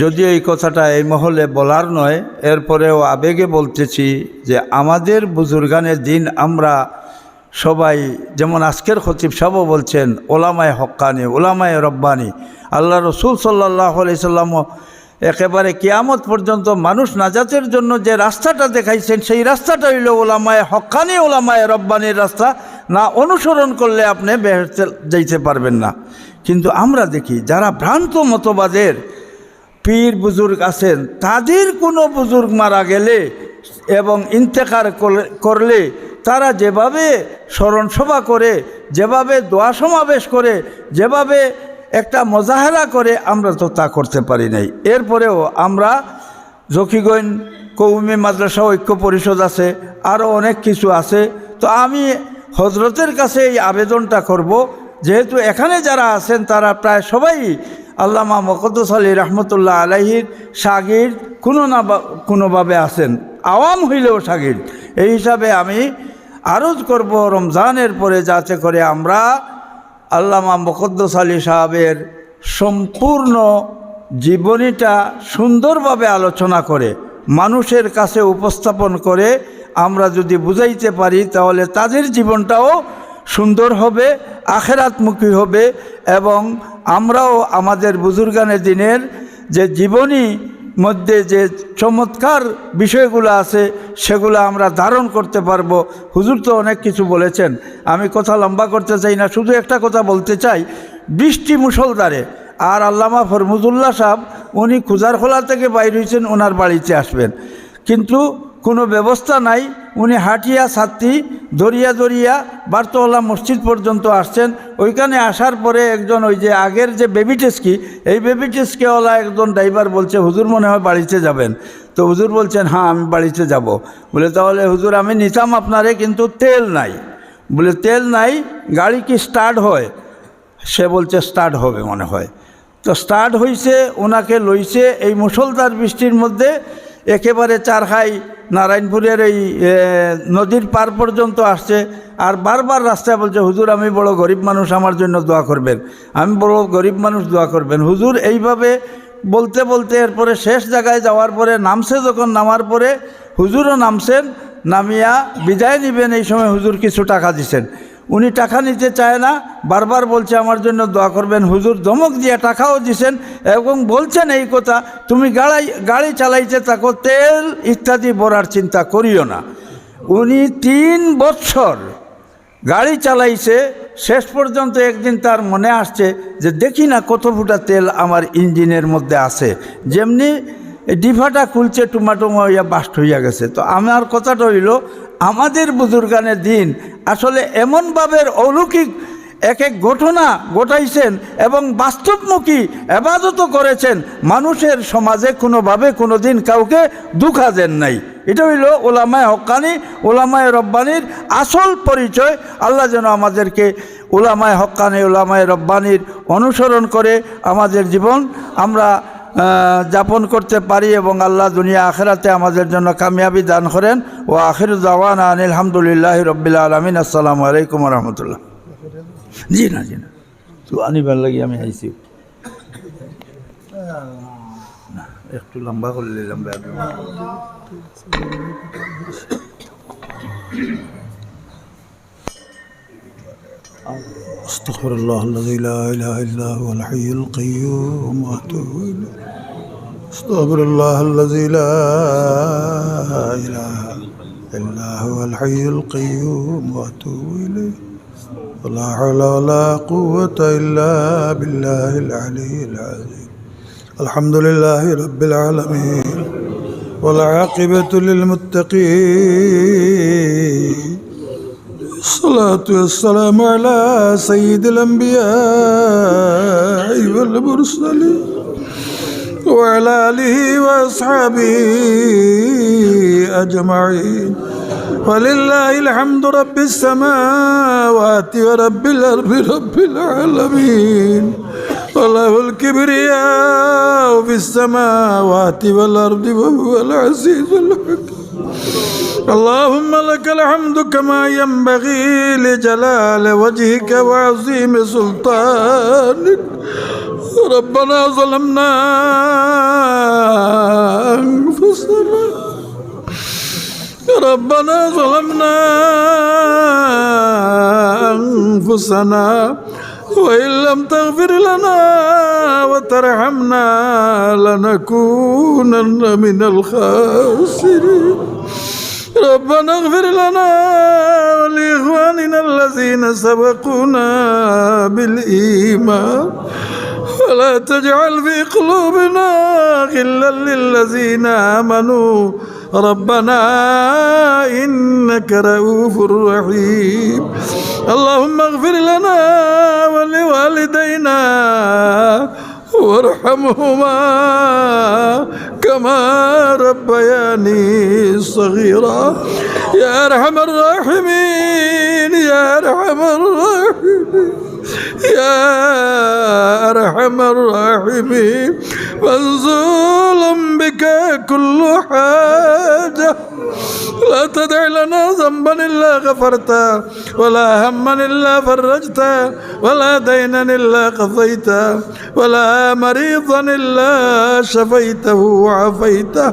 S2: যদিও এই কথাটা এই মহলে বলার নয়, এরপরেও আবেগে বলতেছি যে আমাদের বুজুর্গানের দিন আমরা সবাই, যেমন আজকের খতিব সাহেবও বলছেন ওলামায়ে হক্কানি, ওলামায়ে রব্বানি, আল্লাহ রসুল সাল্লাল্লাহু আলাইহি সাল্লাম একেবারে কিয়ামত পর্যন্ত মানুষ নাজাতের জন্য যে রাস্তাটা দেখাইছেন সেই রাস্তাটা হইল ওলামায়ে হক্কানি, ওলামায়ে রব্বানির রাস্তা। না অনুসরণ করলে আপনি বেহেশতে যাইতে পারবেন না। কিন্তু আমরা দেখি যারা ভ্রান্ত মতবাদের পীর বুজুর্গ আছেন, তাদের কোনো বুজুর্গ মারা গেলে এবং ইন্তেকার করলে তারা যেভাবে স্মরণসভা করে, যেভাবে দোয়া সমাবেশ করে, যেভাবে একটা মোজাহেরা করে, আমরা তো তা করতে পারি নাই। এরপরেও আমরা জকিগঞ্জ কওমি মাদ্রাসা ঐক্য পরিষদ আছে, আরও অনেক কিছু আছে। তো আমি হজরতের কাছে এই আবেদনটা করব, যেহেতু এখানে যারা আছেন তারা প্রায় সবাই আল্লামা মুকদ্দাস আলী রহমতুল্লাহ আলাইহির শাগির্দ কোনোভাবে আছেন, আওয়াম হইলেও শাগির্দ। এই হিসাবে আমি আরজ করব রমজানের পরে যাতে করে আমরা আল্লামা মুকদ্দাস আলী সাহেবের সম্পূর্ণ জীবনীটা সুন্দরভাবে আলোচনা করে মানুষের কাছে উপস্থাপন করে আমরা যদি বুঝাইতে পারি, তাহলে তাদের জীবনটাও সুন্দর হবে, আখেরাতমুখী হবে এবং আমরাও আমাদের বুজুর্গানের দিনের যে জীবনী মধ্যে যে চমৎকার বিষয়গুলো আছে সেগুলো আমরা ধারণ করতে পারবো। হুজুর তো অনেক কিছু বলেছেন, আমি কথা লম্বা করতে চাই না, শুধু একটা কথা বলতে চাই। বৃষ্টি মুষলধারে, আর আল্লামা ফরমুজুল্লাহ সাহেব উনি খুজারখোলা থেকে বাইর হয়েছেন, ওনার বাড়িতে আসবেন, কিন্তু কোনো ব্যবস্থা নাই। উনি হাটিয়া ছাত্রী দরিয়া দরিয়া বারতলা মসজিদ পর্যন্ত আসছেন। ওইখানে আসার পরে একজন ওই যে আগের যে বেবি টেস্কি, এই বেবি টেস্কিওয়ালা একজন ড্রাইভার বলছে হুজুর মনে হয় বাড়িতে যাবেন। তো হুজুর বলছেন হ্যাঁ আমি বাড়িতে যাব। বলে তাহলে হুজুর আমি নিতাম আপনারে, কিন্তু তেল নাই। বলে তেল নাই, গাড়ি কি স্টার্ট হয়? সে বলছে স্টার্ট হবে মনে হয়। তো স্টার্ট হয়েছে, ওনাকে লইছে এই মুষলধার বৃষ্টির মধ্যে একেবারে চারখাই নারায়ণপুরের এই নদীর পার পর্যন্ত আসছে। আর বারবার রাস্তায় বলছে হুজুর আমি বড় গরিব মানুষ, আমার জন্য দোয়া করবেন, আমি বড় গরিব মানুষ, দোয়া করবেন। হুজুর এইভাবে বলতে বলতে এরপরে শেষ জায়গায় যাওয়ার পরে নামছে, যখন নামার পরে হুজুরও নামছেন, নামিয়া বিদায় নেবেন, এই সময় হুজুর কিছু টাকা দিছেন। উনি টাকা নিতে চায় না, বারবার বলছে আমার জন্য দোয়া করবেন। হুজুর ধমক দিয়ে টাকাও দিছেন এবং বলছেন এই কথা, তুমি গাড়ি চালাইতে থাকো, তেল ইত্যাদি ভরার চিন্তা করিও না। উনি 3 বছর গাড়ি চালাইছে, শেষ পর্যন্ত একদিন তার মনে আসছে যে দেখি না কত ফুটা তেল আমার ইঞ্জিনের মধ্যে আছে, যেমনি ডিফাটা খুলছে টুমাটুমা হইয়া বাস্ট হইয়া গেছে। তো আমার কথাটা হইল আমাদের বুজুর্গানের দিন আসলে এমনভাবে অলৌকিক এক এক ঘটনা ঘটাইছেন এবং বাস্তবমুখী এবাদতও করেছেন, মানুষের সমাজে কোনোভাবে কোনো দিন কাউকে দুঃখা দেন নাই। এটা হইল ওলামায়ে হক্কানি, ওলামায়ে রব্বানির আসল পরিচয়। আল্লাহ যেন আমাদেরকে ওলামায়ে হক্কানি, ওলামায়ে রব্বানির অনুসরণ করে আমাদের জীবন আমরা যাপন করতে পারি এবং আল্লাহ দুনিয়া আখেরাতে আমাদের জন্য কামিয়াবি দান করেন। ও আখির দাওয়ানা আনিল হামদুলিল্লাহি রাব্বিল আলামিন। আসসালামু আলাইকুম ওয়া রাহমাতুল্লাহ। জি না তো আনিবার লাগি আমি আইছি, একটু লম্বা করে নিলাম।
S1: أستغفر الله الذي لا إله إلا هو الحي القيوم وأتوب إليه أستغفر الله الذي لا إله إلا هو الحي القيوم وأتوب إليه ولا حول ولا قوة إلا بالله العلي العظيم الحمد لله رب العالمين والعاقبة للمتقين الصلاة والسلام على سيد الأنبياء والمرسلين وعلى آله وأصحابه أجمعين ولله الحمد رب السماوات ورب الأرض رب العالمين وله الكبرياء في السماوات والأرض وهو العزيز الحكيم اللهم لك الحمد كما ينبغي لجلال وجهك وعظيم سلطانك ربنا ظلمنا أنفسنا وإن لم تغفر لنا وترحمنا لنكونن من الخاسرين ربنا اغفر لنا ولإخواننا الذين سبقونا بالإيمان ولا تجعل في قلوبنا غلا للذين آمنوا ربنا إنك رؤوف رحيم اللهم اغفر لنا ولوالدينا وارحمهما كما ربياني صغيرا يا أرحم الراحمين يا أرحم الراحمين يا أرحم الراحمين منزول بك كل حاجة لا تدع لنا ذنبا إلا غفرته ولا هما إلا فرجته ولا دينا إلا قضيته ولا مريضا إلا شفيته وعافيته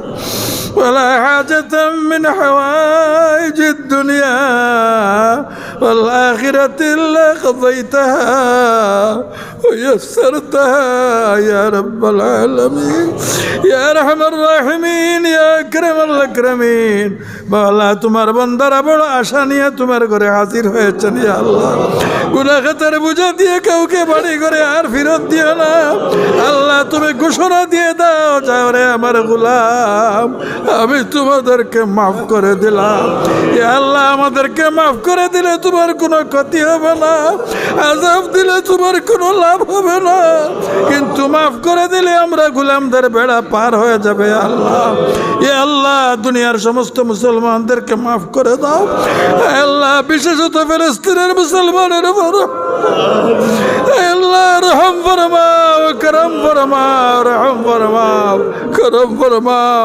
S1: ولا حاجة من حوائج الدنيا والآخرة إلا قضيتها ويسرتها يا رب العالمين يا أرحم الراحمين يا أكرم الأكرمين বাবা তোমার বান্দারা বড় আশা নিয়ে তোমার ঘরে হাজির হয়েছেন ইয়া আল্লাহ গুনাহ খাতার বোঝা দিয়ে কাউকে বাড়ি ঘরে আর ফেরত দিও না আল্লাহ তুমি ঘোষণা দিয়ে দাও যাও রে আমার গোলাম আমি তোমাদেরকে মাফ করে দিলাম ইয়া আল্লাহ আমাদেরকে মাফ করে দিলে তোমার কোনো ক্ষতি হবে না আযাব দিলে তোমার কোনো লাভ হবে না কিন্তু মাফ করে দিলে আমরা গোলামদের বেড়া পার হয়ে যাবে আল্লাহ ইয়া আল্লাহ দুনিয়ার সমস্ত মুসলমানদেরকে মাফ করে দাও আল্লাহ বিশেষত ফিলিস্তিনের মুসলমানের উপর আল্লাহ রহম ফরমাও করম ফরমাও রহম ফরমাও করম ফরমাও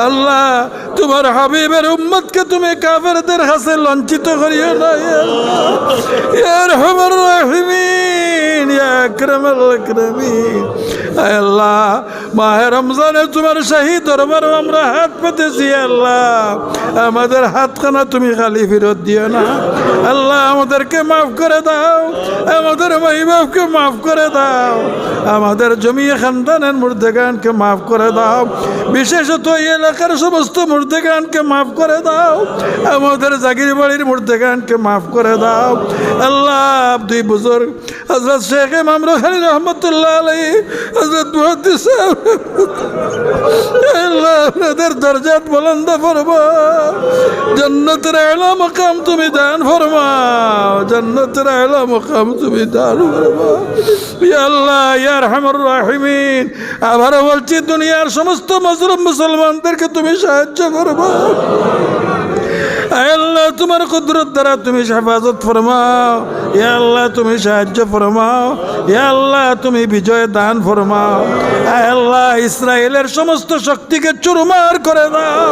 S1: আল্লাহ তোমার হাবিবের উম্মতকে তুমি কাফেরদের কাছে লাঞ্ছিত করিও না ইয়া আরহামার রাহিমিন ইয়া আকরামাল আকরামিন আল্লাহ মাহে রমজানে তোমার শাহী দরবারে আমরা হাত পেতেছি আল্লাহ আমাদের হাতখানা তুমি খালি ফেরত দিও না আল্লাহ আমাদেরকে মাফ করে দাও আমাদের মাই বাপকে মাফ করে দাও আমাদের জমি খানদানের মুর্দেগানকে মাফ করে দাও বিশেষত এই এলাকার সমস্ত মুর্দেগানকে মাফ করে দাও আমাদের জাগির বাড়ির মুর্দেগানকে মাফ করে দাও আল্লাহ দুই বুজুর্গ হযরত শেখ ইমাম রুহানি রহমাতুল্লাহ আলাইহি হযরত মুহাদ্দিস আল্লাহ ওদের দরজাত বুলন্দ ফরমাও জান্নাতের আলা মাকাম তুমি দান ফরমাও জান্নাতের আলা মাকাম তুমি দান ফরমাও ইয়া আল্লাহ ইয়া আরহামার রাহিমিন আবার বলছি দুনিয়ার সমস্ত মাজলুম মুসলমানদেরকে তুমি সাহায্য ফরমাও আল্লাহ তোমার কুদরত দ্বারা তুমি হেফাজত ফরমাও ইয়া আল্লাহ তুমি সাহায্য ফরমাও ইয়া আল্লাহ তুমি বিজয় দান ফরমাও। আয় আল্লাহ ইসরায়েলের সমস্ত শক্তিকে চুরমার করে দাও,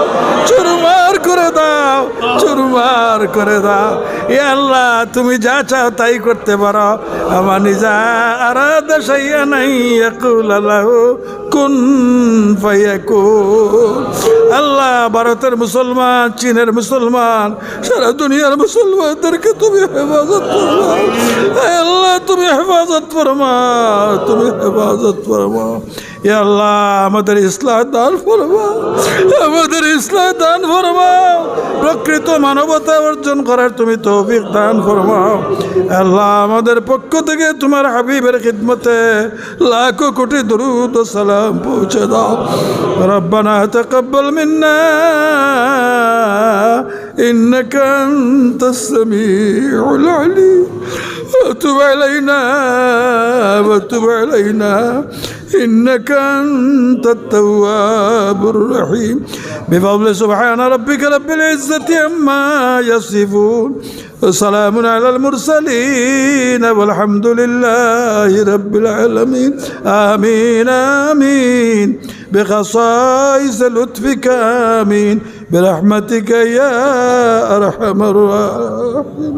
S1: চুরমার করে দাও, চুরমার করে দাও। ইয়া আল্লাহ তুমি যা চাও তাই করতে পারো। আমার নিজা আরাদা শাইআ নাই ইয়াকুল লাহু কুন ফায়াকুন। আল্লাহ ভারতের মুসলমান, চীনের মুসলমান, সারা দুনিয়ার মুসলমানদেরকে তুমি হেফাজত ফরমাও। আল্লাহ তুমি হেফাজত ফরমাও, তুমি হেফাজত ফরমাও। ইয়া আল্লাহ আমাদের ইসলাম দান ফরমাও, আমাদের ইসলাম দান ফরমাও। প্রকৃত মানবতা অর্জন করার তুমি তৌফিক দান ফরমাও। আল্লাহ আমাদের পক্ষ থেকে তোমার হাবিবের খিদমতে লাখো কোটি দরুদ ও সালাম পৌঁছে দাও। রব্বানা তাকাব্বাল মিন্না ইন্নাকা আনতাস সামিউল আলিম وتب علينا وتب علينا إنك أنت التواب الرحيم بفضل سبحان ربك رب العزة عما يصفون وسلام على المرسلين والحمد لله رب العالمين آمين آمين بخصائص لطفك آمين برحمتك يا أرحم الراحمين.